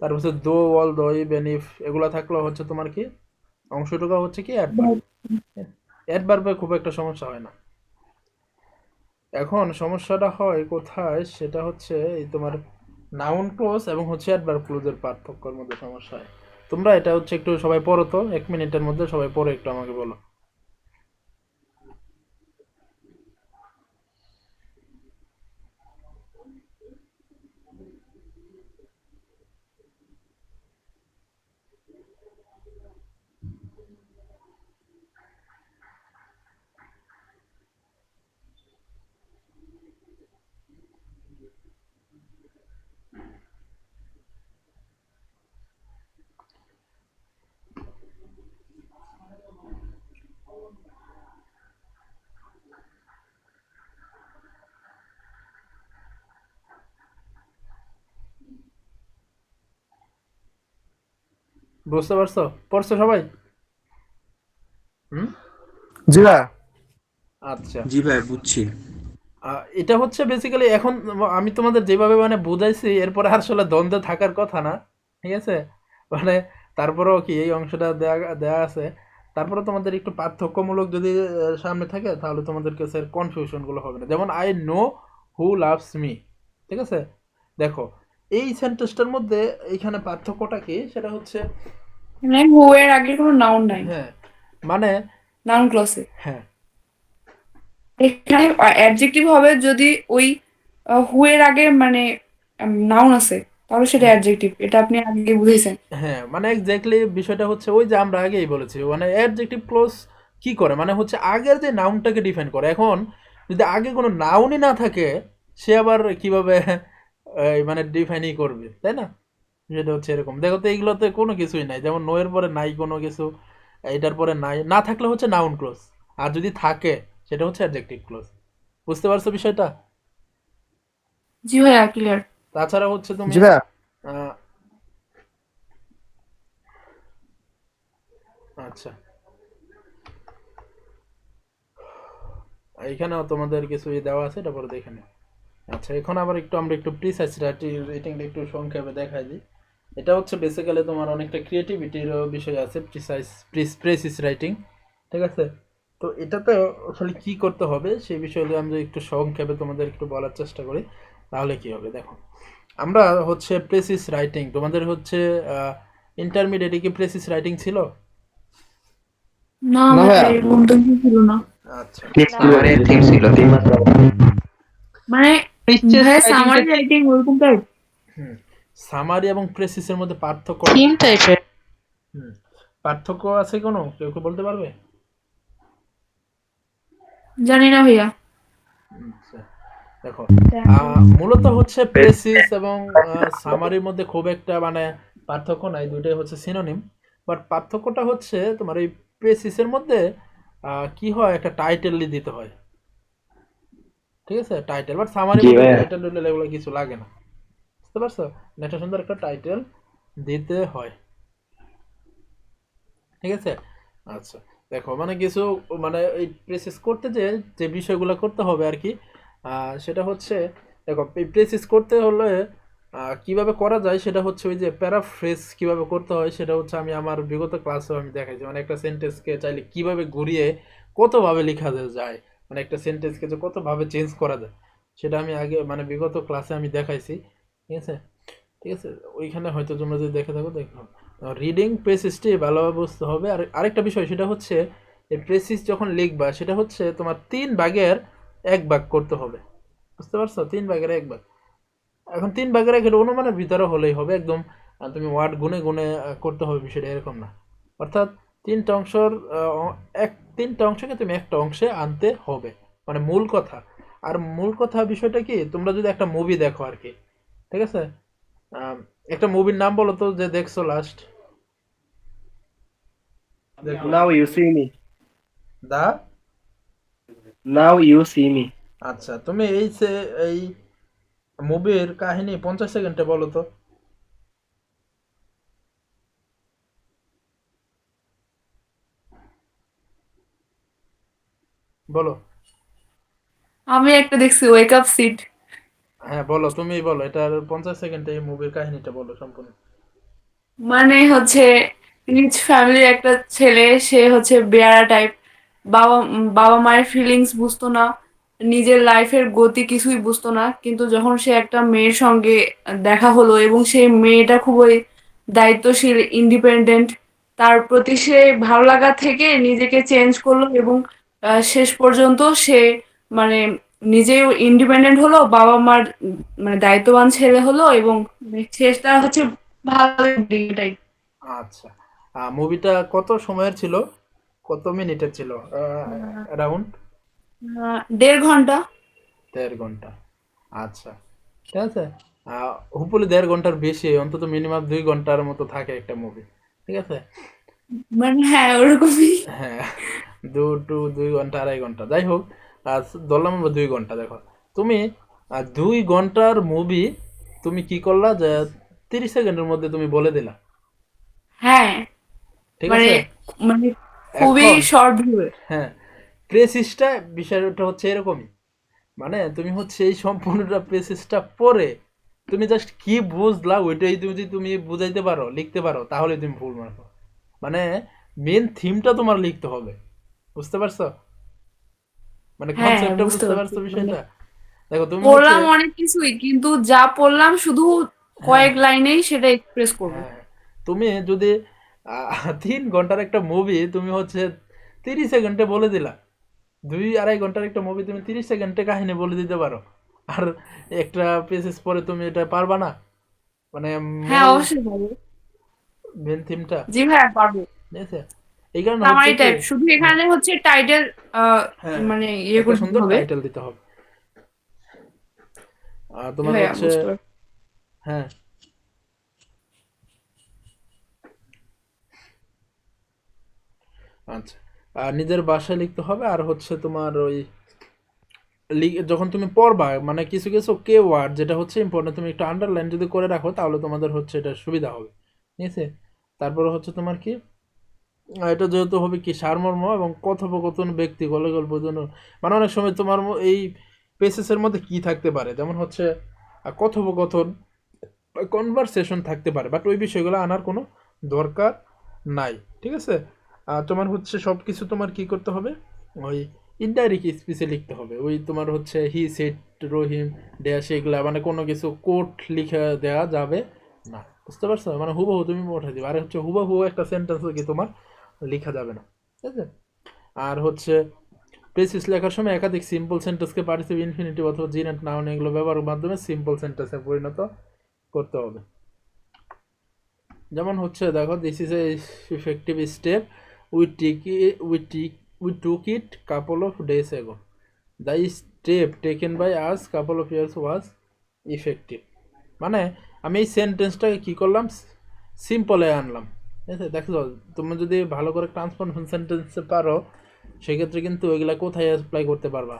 তারপর হচ্ছে দো, অল, দো, ইভেন, ইফ, এগুলা থাকলেও হচ্ছে তোমার কি অংশটুকু হচ্ছে কি অ্যাডভার্ব। অ্যাডভার্বে খুব একটা সমস্যা হয় না। এখন সমস্যাটা হয় কোথায়, সেটা হচ্ছে এই তোমার নাউন ক্লোজ এবং হচ্ছে অ্যাডভার্ব ক্লোজের পার্থক্যের মধ্যে সমস্যা হয়। তোমরা এটা হচ্ছে একটু সবাই পড়ো তো, 1 মিনিটের মধ্যে সবাই পড়ে একটু আমাকে বলো। বুঝতে পারছো? পড়ছো সবাই? হুম, জি ভাইয়া। জি আচ্ছা। ভাই, বুঝছি। এটা হচ্ছে বেসিক্যালি এখন আমি তোমাদের যেভাবে মানে বুঝাইছি, এরপরে আসলে দ্বন্দ্বে থাকার কথা না, ঠিক আছে, মানে তারপরেও কি এই অংশটা দেয়া দেয়া আছে। তারপরে তোমাদের একটু পার্থক্যমূলক যদি সামনে থাকে, তাহলে তোমাদের কাছে কনফিউশন গুলো হবে না। যেমন I know who loves me, ঠিক আছে। দেখো এই সেন্টেন্সটার মধ্যে এইখানে পার্থক্যটা কি, সেটা হচ্ছে মানে হু এর আগে কোনো নাউন নাই, হ্যাঁ, মানে নাউন ক্লসে। হ্যাঁ, এখানে অ্যাডজেক্টিভ হবে যদি ওই হু এর আগে মানে নাউন আছে, তাহলে সেটা অ্যাডজেক্টিভ। এটা আপনি আগে বুঝেছেন। হ্যাঁ মানে এক্স্যাক্টলি বিষয়টা হচ্ছে ওই যে আমরা আগেই বলেছি, মানে অ্যাডজেক্টিভ ক্লোজ কি করে, মানে হচ্ছে আগের যে নাউনটাকে ডিফাইন করে। এখন যদি আগে কোনো নাউনই না থাকে, সে আবার কিভাবে মানে ডিফাইনই করবে, তাই না? যেটা হচ্ছে এরকম, দেখো তো এইগুলোতে কোনো কিছুই নাই, যেমন নো এর পরে নাই কোনো কিছু, এটার পরে নাই, না থাকলে হচ্ছে নাউন ক্লোজ, আর যদি থাকে সেটা হচ্ছে অ্যাডজেক্টিভ ক্লোজ। বুঝতে পারছো বিষয়টা? জি ভাইয়া, ক্লিয়ার। তাছাড়া হচ্ছে তুমি জি ভাইয়া। আহ, আচ্ছা এখানেও তোমাদের কিছু দেওয়া আছে, এটা পরে দেখে নিও। আচ্ছা এখন আবার একটু আমরা একটু প্রিসাইজ রাইটিংটা একটু সংক্ষেপে দেখাই দিই। এটা হচ্ছে বেসিক্যালি তোমার অনেকটা ক্রিয়েটিভিটির বিষয় আছে, প্রেসিস রাইটিং, ঠিক আছে? তো এটাতে আসলে কি করতে হবে সেই বিষয়গুলো আমি যদি একটু সংক্ষেপে তোমাদের একটু বলার চেষ্টা করি, তাহলে কি হবে দেখো। আমরা হচ্ছে প্রেসিস রাইটিং, তোমাদের হচ্ছে ইন্টারমিডিয়েটে কি প্রেসিস রাইটিং ছিল? না না ভাইয়া, ভাইয়া। এরকম তো কিছু ছিল না। আচ্ছা আমারে থিম ছিল 3 মাস। মানে প্রিসেস ভাইয়া রাইটিংটা সামারি রাইটিং ওরকম টাইপ। হুম, সামারি এবং প্রেসিসের মধ্যে পার্থক্য, থিম টাইপের। হুম, পার্থক্য আছে কোনো, কেউ কেউ বলতে পারবে? জানি না ভাইয়া। আচ্ছা, দেখো মূলত হচ্ছে প্রেসিস এবং সামারির মধ্যে খুব একটা মানে পার্থক্য নাই, দুইটাই হচ্ছে সিনোনিম। বাট পার্থক্যটা হচ্ছে তোমার এই প্রেসিসের মধ্যে কি হয়, একটা টাইটেল দিতে হয়, ঠিক আছে? টাইটেল। বাট সামারির জি মধ্যে ভাইয়া। টাইটেল দিলে এগুলো কিছু লাগে না, বুঝতে পারছো? একটা সুন্দর একটা টাইটেল দিতে হয়, ঠিক আছে? আচ্ছা দেখো মানে কিছু মানে এই প্রেসিস করতে যে যে বিষয়গুলো করতে হবে আর কি, সেটা হচ্ছে দেখো এই প্রেসিস করতে হলে কিভাবে করা যায় সেটা হচ্ছে ওই যে প্যারাফ্রেজ কিভাবে করতে হয় সেটা হচ্ছে আমি আমার বিগত ক্লাসেও আমি দেখাইছি, মানে একটা সেন্টেন্সকে চাইলে কিভাবে ঘুরিয়ে কতভাবে লেখা যায়, মানে একটা সেন্টেন্সকে যে কতভাবে চেঞ্জ করা যায় সেটা আমি আগে মানে বিগত ক্লাসে আমি দেখাইছি, ঠিক আছে? ঠিক আছে, ওইখানে হয়তো তোমরা যদি দেখে থাকো দেখো। রিডিং প্রেসিসটি ভালোভাবে বুঝতে হবে। আর আরেকটা বিষয় সেটা হচ্ছে এই প্রেসিস যখন লিখবা সেটা হচ্ছে তোমার 3/1 করতে হবে, বুঝতে পারছো? 3/1। এখন 3/1 অনুমানের ভিতরে হলেই হবে, একদম তুমি ওয়ার্ড গুনে গুনে করতে হবে বিষয়টা এরকম না। অর্থাৎ তিনটা অংশর তিনটা অংশকে তুমি একটা অংশে আনতে হবে, মানে মূল কথা। আর মূল কথা বিষয়টা কি, তোমরা যদি একটা মুভি দেখো আর কি, ঠিক আছে? আম, একটা মুভির নাম বলো তো যে দেখছো last. Now you see me. দা Now you see me. আচ্ছা তুমি এই মুভির কাহিনী 50 সেকেন্ডে বলো তো। বলো। আমি একটা দেখছি, ওয়েক আপ সিট। হ্যাঁ বলো, তুমি বলো, এটার 50 সেকেন্ডে এই মুভির কাহিনীটা বলো সম্পূর্ণ। মানে হচ্ছে রিচ ফ্যামিলির একটা ছেলে, সে হচ্ছে বেয়ারা টাইপ। বাবা মায়ের ফিলিংস বুঝতো না, নিজের লাইফের গতি কিছুই বুঝতো না। কিন্তু যখন সে একটা মেয়ের সঙ্গে দেখা হলো এবং সেই মেয়েটা খুবই দায়িত্বশীল, ইন্ডিপেন্ডেন্ট, তার প্রতি সে ভালো লাগা থেকে নিজেকে চেঞ্জ করলো এবং শেষ পর্যন্ত সে মানে নিজেও ইন্ডিপেন্ডেন্ট হলো, বাবা মার মানে দায়িত্ববান ছেলে হলো এবং শেষটা হচ্ছে ভালো টাইপ। আচ্ছা মুভিটা কত সময়ের ছিল, কত মিনিটের ছিল? অ্যারাউন্ড 1.5 ঘন্টা। 1.5 ঘন্টা। আচ্ছা ঠিক আছে। হুপলি 1.5 ঘন্টার বেশি, অন্তত মিনিমাম 2 ঘন্টার মতো থাকে একটা মুভি, ঠিক আছে? মানে হ্যাঁ, ওরকমই। হ্যাঁ 2 ঘন্টা 2.5 ঘন্টা যাই হোক, ধরলাম আমরা 2 ঘন্টা। দেখো তুমি 2 ঘন্টার মুভি তুমি কি করলা যে 30 সেকেন্ডের মধ্যে তুমি বলে দিলা, হ্যাঁ, ঠিক মানে আছে? মানে খুবই এখন শর্ট ভিউ। হ্যাঁ প্রেসিসটা বিষয়টা হচ্ছে এরকমই, মানে তুমি হচ্ছে এই সম্পূর্ণটা প্রেসিসটা পড়ে তুমি জাস্ট কি বুঝলা ওইটাই তুমি যদি তুমি বুঝাইতে পারো লিখতে পারো তাহলে তুমি ভুল মারো, মানে মেন থিমটা তোমার লিখতে হবে, বুঝতে পারছো? মানে হ্যাঁ, কনসেপ্টটা বুঝতে বুঝতে পারছি। পারছো মানে বিষয়টা? দেখো তুমি হচ্ছে পড়লাম অনেক কিছুই, কিন্তু যা পড়লাম শুধু হ্যাঁ কয়েক লাইনেই সেটা এক্সপ্রেস করব। হ্যাঁ তুমি যদি 3 ঘন্টার একটা মুভি তুমি হচ্ছে 30 সেকেন্ডে বলে দিলা, 2-2.5 ঘন্টার একটা মুভি তুমি 30 সেকেন্ডে কাহিনী বলে দিতে পারো, আর একটা পেসেস পরে তুমি এটা পারবা না, মানে হ্যাঁ অবশ্যই পারবো। মেন থিমটা, জি ভাইয়া পারবো। ঠিক আছে? এই কারণে হচ্ছে সামারি কি, টাইপ, শুধু এখানে হচ্ছে টাইটেল হ্যাঁ মানে ইয়ে একটা করতে সুন্দর হবে। টাইটেল দিতে হবে। আর তোমার ভাইয়া হচ্ছে বুঝতে পারছি। হ্যাঁ আচ্ছা, আর নিজের ভাষায় লিখতে হবে। আর হচ্ছে তোমার ওই যখন তুমি পড়বা, মানে কিছু কিছু কে ওয়ার্ড যেটা হচ্ছে ইম্পর্টেন্ট, তুমি একটু আন্ডারলাইন যদি করে রাখো তাহলে তোমাদের হচ্ছে এটা সুবিধা হবে, ঠিক আছে? তারপরে হচ্ছে তোমার কি, এটা যেহেতু হবে কি সারমর্ম এবং কথোপকথন, ব্যক্তি গল্প গল্প জন্য, মানে অনেক সময় তোমার এই পেসেসের মধ্যে কি থাকতে পারে, যেমন হচ্ছে কথোপকথন, কনভারসেশন থাকতে পারে, বাট ওই বিষয়গুলো আনার কোনো দরকার নাই, ঠিক আছে? আর তোমার হচ্ছে সব কিছু তোমার কি করতে হবে, ওই ইনডাইরেক্ট স্পিচে লিখতে হবে। ওই তোমার হচ্ছে হি সেড রহিম ড্যাশ, এগুলা মানে কোনো কিছু কোট লিখে দেওয়া যাবে না, বুঝতে পারছো? মানে হুবহু তুমি উঠে দিবে। আর হচ্ছে হুবহু একটা সেন্টেন্স কি তোমার লেখা যাবে না, ঠিক আছে? আর হচ্ছে প্রেসিস লেখার সময় একাধিক সিম্পল সেন্টেন্সকে পার্টিসিপেট ইনফিনিটিভ অথবা জিন এন্ড নাউন এগুলো ব্যবহারের মাধ্যমে সিম্পল সেন্টেন্সে পরিণত করতে হবে। যেমন হচ্ছে দেখো, this is a effective step, we took it couple of days ago, the step taken by us couple of years was effective. মানে আমি এই সেন্টেন্সটাকে কী করলাম, সিম্পলে আনলাম, ঠিক আছে? দেখো তুমি যদি ভালো করে ট্রান্সফরমেশন সেন্টেন্সে পারো, সেক্ষেত্রে কিন্তু ওইগুলা কোথায় অ্যাপ্লাই করতে পারবা,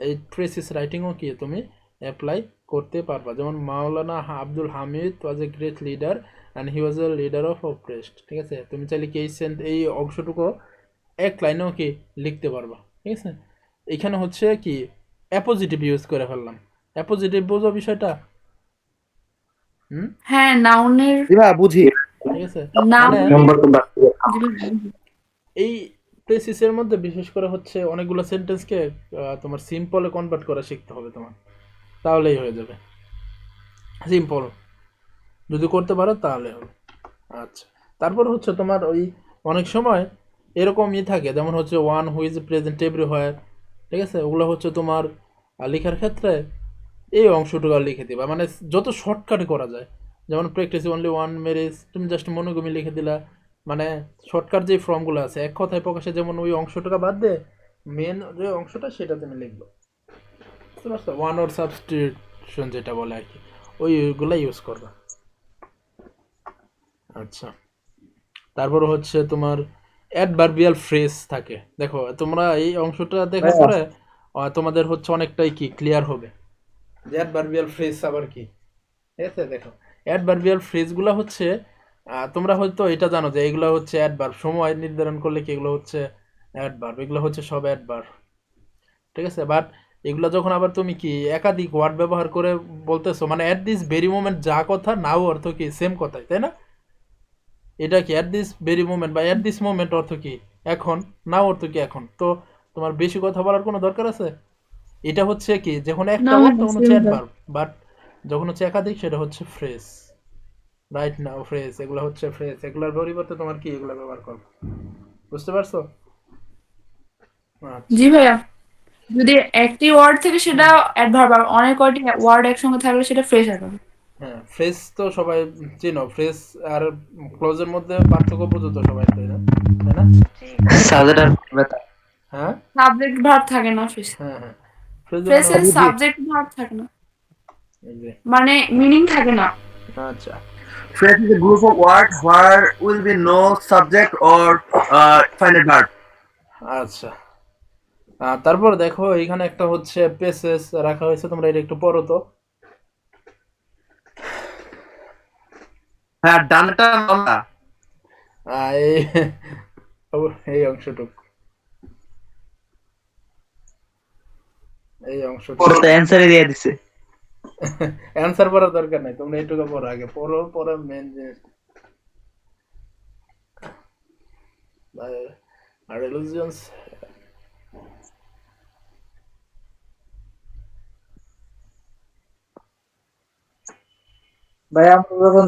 এই ট্রেসিস রাইটিংও কি তুমি অ্যাপ্লাই করতে পারবা। যেমন Maulana Abdul Hamid was a great leader and he was a leader of oppressed, ঠিক আছে? তুমি চাইলে কি এই অংশটুকু এক লাইনেও কি লিখতে পারবা, ঠিক আছে? এখানে হচ্ছে কি অ্যাপোজিটিভ ইউজ করে ফেললাম। অ্যাপোজিটিভ বোঝো বিষয়টা? হ্যাঁ নাউনের, জি ভাইয়া বুঝি। ঠিক আছে, নাউন মানে নম্বর তো বাকি। এই প্রেসিসের মধ্যে বিশেষ করে হচ্ছে অনেকগুলো সেন্টেন্সকে তোমার সিম্পলে কনভার্ট করা শিখতে হবে তোমার, তাহলেই হয়ে যাবে। সিম্পল যদি করতে পারো তাহলে হবে। আচ্ছা, তারপর হচ্ছে তোমার ওই অনেক সময় এরকমই থাকে, যেমন হচ্ছে ওয়ান হুইজ প্রেজেন্ট এভরিহোয়ার, ঠিক আছে? ওগুলো হচ্ছে তোমার লেখার ক্ষেত্রে এই অংশটুকু লিখে দিবা, মানে যত শর্টকাটে করা যায়। যেমন প্র্যাকটিস অনলি ওয়ান ম্যারেজ, তুমি জাস্ট মনোগমি লিখে দিলা, মানে শর্টকাট যে ফর্মগুলো আছে এক কথায় প্রকাশে, যেমন ওই অংশটুকু বাদ দিয়ে মেন যে অংশটা সেটা তুমি লিখবে, বুঝতে পারছো? ওয়ান ওয়ার্ড সাবস্টিটিউশন যেটা বলে আর কি, ওইগুলো ইউজ করবা। আচ্ছা, তারপর হচ্ছে তোমার অ্যাডভার্বিয়াল ফ্রেজ থাকে। দেখো তোমরা এই অংশটা দেখার পরে তোমাদের হচ্ছে অনেকটাই কি ক্লিয়ার হবে যে অ্যাডভার্বিয়াল ফ্রেজ আবার কি, ঠিক আছে? দেখো অ্যাডভার্বিয়াল ফ্রেজগুলো হচ্ছে তোমরা হয়তো এটা জানো যে এগুলো হচ্ছে অ্যাডভার্ব, সময় নির্ধারণ করলে কি এগুলো হচ্ছে অ্যাডভার্ব, এগুলো হচ্ছে সব অ্যাডভার্ব, ঠিক আছে? বাট এগুলো যখন আবার তুমি কি একাধিক ওয়ার্ড ব্যবহার করে বলতেছো, মানে অ্যাট দিস ভেরি মোমেন্ট যা কথা নাও অর্থ কি সেম কথাই, তাই না? এটা কি অ্যাট দিস ভেরি মোমেন্ট বা অ্যাট দিস মোমেন্ট অর্থ কি এখন, নাও অর্থ কি এখন, তো তোমার বেশি কথা বলার কোনো দরকার আছে? এটা হচ্ছে কি যখন একটা না ওয়ার্ড না তখন হচ্ছে অ্যাডভার্ব, বাট যখন হচ্ছে একাধিক সেটা হচ্ছে ফ্রেজ। রাইট নাও ফ্রেজ, এগুলো হচ্ছে ফ্রেজ, এগুলোর পরিবর্তে তোমার কি এগুলো ব্যবহার করো, বুঝতে পারছো? আচ্ছা, জি ভাইয়া, যদি একটি ওয়ার্ড থেকে সেটা অ্যাডভার্ব, আর অনেক কয়টি ওয়ার্ড একসঙ্গে থাকলে সেটা ফ্রেশ অ্যাডভার্ব। হ্যাঁ ফ্রেজ তো সবাই চিনো, ফ্রেজ আর ক্লোজের মধ্যে পার্থক্য বুঝো তো সবাই, তাই না? তাই না? সাবজেক্ট আর বেটা। হ্যাঁ সাবজেক্ট ভার্ব থাকে না ফ্রেশ, হ্যাঁ হ্যাঁ, ফ্রেজ ফ্রেশের সাবজেক্ট ভার্ব থাকে না, মানে মিনিং থাকে না। আচ্ছা Phrase is a group of words where will be no subject or finite verb. আচ্ছা, তারপর দেখো এখানে একটা হচ্ছে পেসেস রাখা হয়েছে, তোমরা এটা একটু পড়ো তো। হ্যাঁ ডানটা লম্বা। এই এই অংশটুক, এই অংশটুক পরে তো অ্যানসারই দিয়ে দিছে। অ্যান্সার পড়ার দরকার নাই, তোমরা এইটুকু পড়ো, আগে পড়ো, পরে মেন জিনিস রিলিজিয়ন্স। ভাই আমরা যখন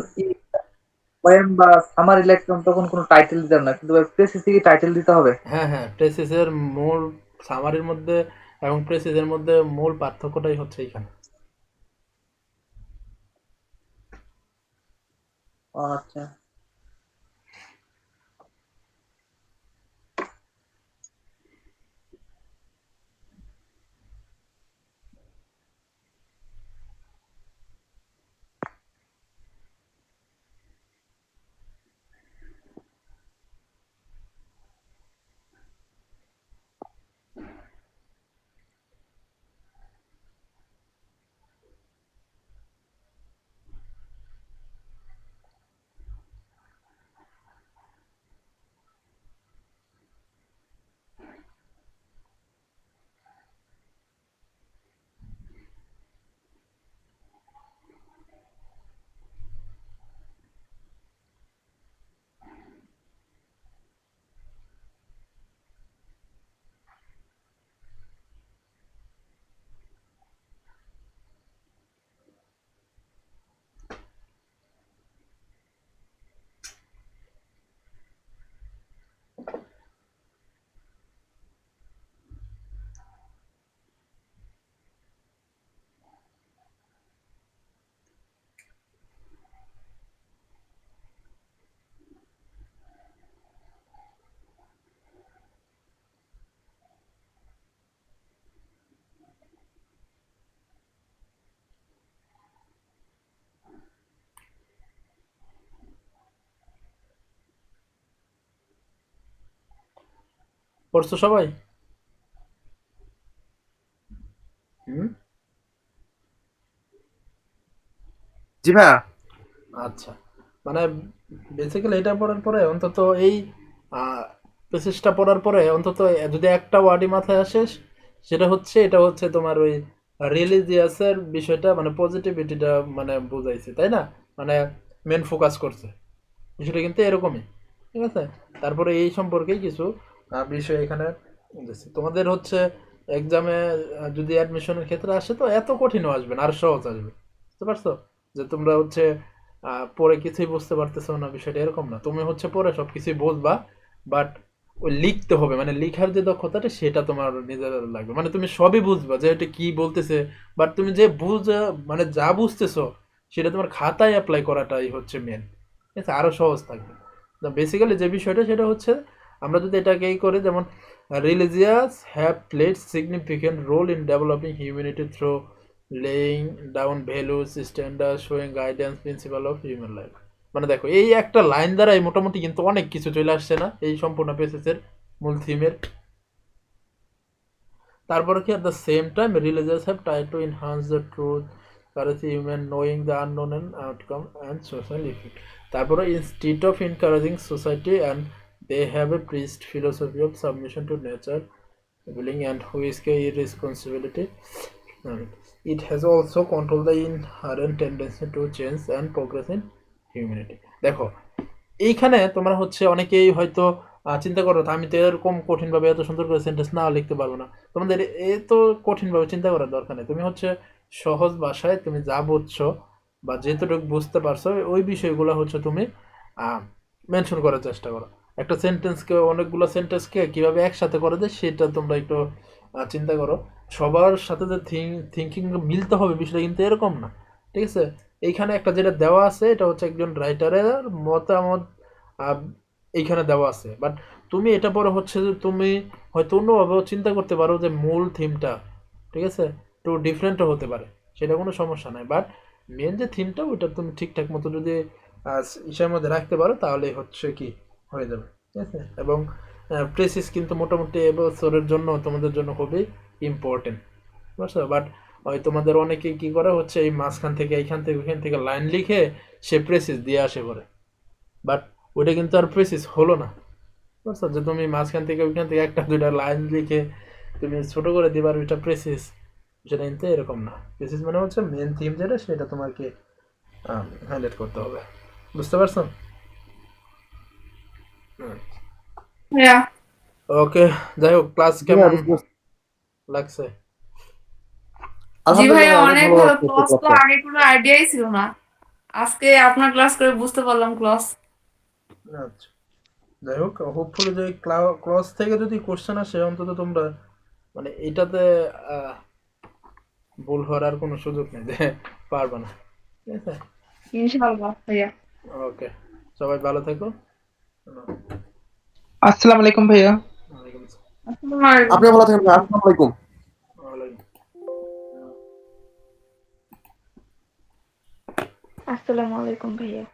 পয়েম বা সামারি লিখতাম তখন কোনো টাইটেল দিতাম না, কিন্তু প্রেসিস থেকে টাইটেল দিতে হবে। হ্যাঁ হ্যাঁ, প্রেসিসের মূল সামারির মধ্যে এবং প্রেসিসের মধ্যে মূল পার্থক্যটাই হচ্ছে এখানে, আচ্ছা পড়ছো সবাই? হুম। জি ভাইয়া। আচ্ছা, মানে বেসিক্যালি এটা পড়ার পরে অন্তত এই পেসেজটা পড়ার পরে অন্তত যদি একটা ওয়ার্ডই মাথায় আসে, সেটা হচ্ছে এটা হচ্ছে তোমার ওই রিলিজিয়াসের বিষয়টা, মানে পজিটিভিটিটা মানে বুঝাইছে, তাই না? মানে মেন ফোকাস করছে বিষয়টা কিন্তু এরকমই, ঠিক আছে? তারপরে এই সম্পর্কেই কিছু বিষয় এখানে দিচ্ছে। তোমাদের হচ্ছে এক্সামে যদি অ্যাডমিশনের ক্ষেত্রে আসে তো এত কঠিনও আসবে না, আর সহজ আসবে, বুঝতে পারছো? যে তোমরা হচ্ছে পরে কিছুই বুঝতে পারতেছো না, বিষয়টা এরকম না। তুমি হচ্ছে পরে সব কিছুই বুঝবা, বাট ওই লিখতে হবে, মানে লিখার যে দক্ষতাটা সেটা তোমার নিজের লাগবে। মানে তুমি সবই বুঝবা যে এটা কি বলতেছে, বাট তুমি যে বুঝে মানে যা বুঝতেছো সেটা তোমার খাতায় অ্যাপ্লাই করাটাই হচ্ছে মেন, ঠিক আছে? আরো সহজ থাকবে। বেসিক্যালি যে বিষয়টা সেটা হচ্ছে আমরা যদি এটাকে এই করি, যেমন religious have played significant role in developing humanity through laying down values standard showing guidance principal of human life. মানে দেখো এই একটা লাইন দ্বারাই মোটামুটি কিন্তু অনেক কিছু চলে আসছে না এই সম্পূর্ণ পেসেজের মূল থিমের। তারপরে কি, at the same time religious have tried to enhance the truth courage human knowing the unknown and outcome and social effect। তারপরে instead of encouraging society and they have a preached philosophy of submission to nature willing and which irresponsibility। It has also controlled the inherent tendency to change and progress in humanity। দেখো এইখানে তোমরা হচ্ছে অনেকেই হয়তো চিন্তা করো আমি তো এরকম কঠিন ভাবে এত সুন্দর করে সেন্টেন্স না লিখতে পারবো না। তোমাদের এত কঠিন ভাবে চিন্তা করার দরকার নেই। তুমি হচ্ছে সহজ ভাষায় তুমি যা বুঝছো বা যেতটুকু বুঝতে পারছো ওই বিষয়গুলো হচ্ছে তুমি মেনশন করার চেষ্টা করো। একটা সেন্টেন্সকে অনেকগুলো সেন্টেন্সকে কিভাবে একসাথে করা যায় সেটা তোমরা একটু চিন্তা করো। সবার সাথে যে থিঙ্কিং মিলতে হবে বিষয়টা কিন্তু এরকম না, ঠিক আছে? এইখানে একটা যেটা দেওয়া আছে এটা হচ্ছে একজন রাইটারের মতামত এইখানে দেওয়া আছে, বাট তুমি এটা পরে হচ্ছে যে তুমি হয়তো অন্যভাবেও চিন্তা করতে পারো যে মূল থিমটা, ঠিক আছে, একটু ডিফারেন্টও হতে পারে, সেটা কোনো সমস্যা নাই। বাট মেন যে থিমটা ওইটা তুমি ঠিকঠাক মতো যদি ইসের মধ্যে রাখতে পারো তাহলে হচ্ছে কি হয়ে যাবে, ঠিক আছে? এবং প্রেসিস কিন্তু মোটামুটি এবছরের জন্য তোমাদের জন্য খুবই ইম্পর্টেন্ট, বুঝছো? বাট ওই তোমাদের অনেকে কি করে হচ্ছে এই মাঝখান থেকে এইখান থেকে ওইখান থেকে লাইন লিখে সে প্রেসিস দিয়ে আসে করে, বাট ওইটা কিন্তু আর প্রেসিস হলো না, বুঝছো? যে তুমি মাঝখান থেকে ওইখান থেকে একটা দুইটা লাইন লিখে তুমি ছোট করে দিবার ওইটা প্রেসিস, সেটা কিন্তু এরকম না। প্রেসিস মানে হচ্ছে মেন থিম যেটা সেটা তোমাকে হাইলাইট করতে হবে, বুঝতে পারছো? Yeah. ওকে, যাই হোক ক্লাস কেমন লাগছে? জি ভাইয়া আলহামদুলিল্লাহ অনেক ভালো ভালো লাগছে ক্লাস, তো ক্লাসটা। আগে কোনো আইডিয়াই ছিল না, আজকে আপনার ক্লাস করে বুঝতে পারলাম ক্লাস। আচ্ছা, যাই হোক হোপফুলি যে ক্লাস থেকে যদি কোশ্চেন আসে অন্তত তোমরা মানে এটাতে ভুল হওয়ার আর কোনো সুযোগ নেই যে পারবে না, ঠিক আছে? ইনশাআল্লাহ ভাইয়া। ওকে, সবাই ভালো থেকো। আসসালামু আলাইকুম ভাইয়া। ওয়ালাইকুম আসসালাম। আপনি ভালো থাকেন ভাই। আসসালামু আলাইকুম। ওয়ালাইকুম। আসসালামু আলাইকুম ভাইয়া।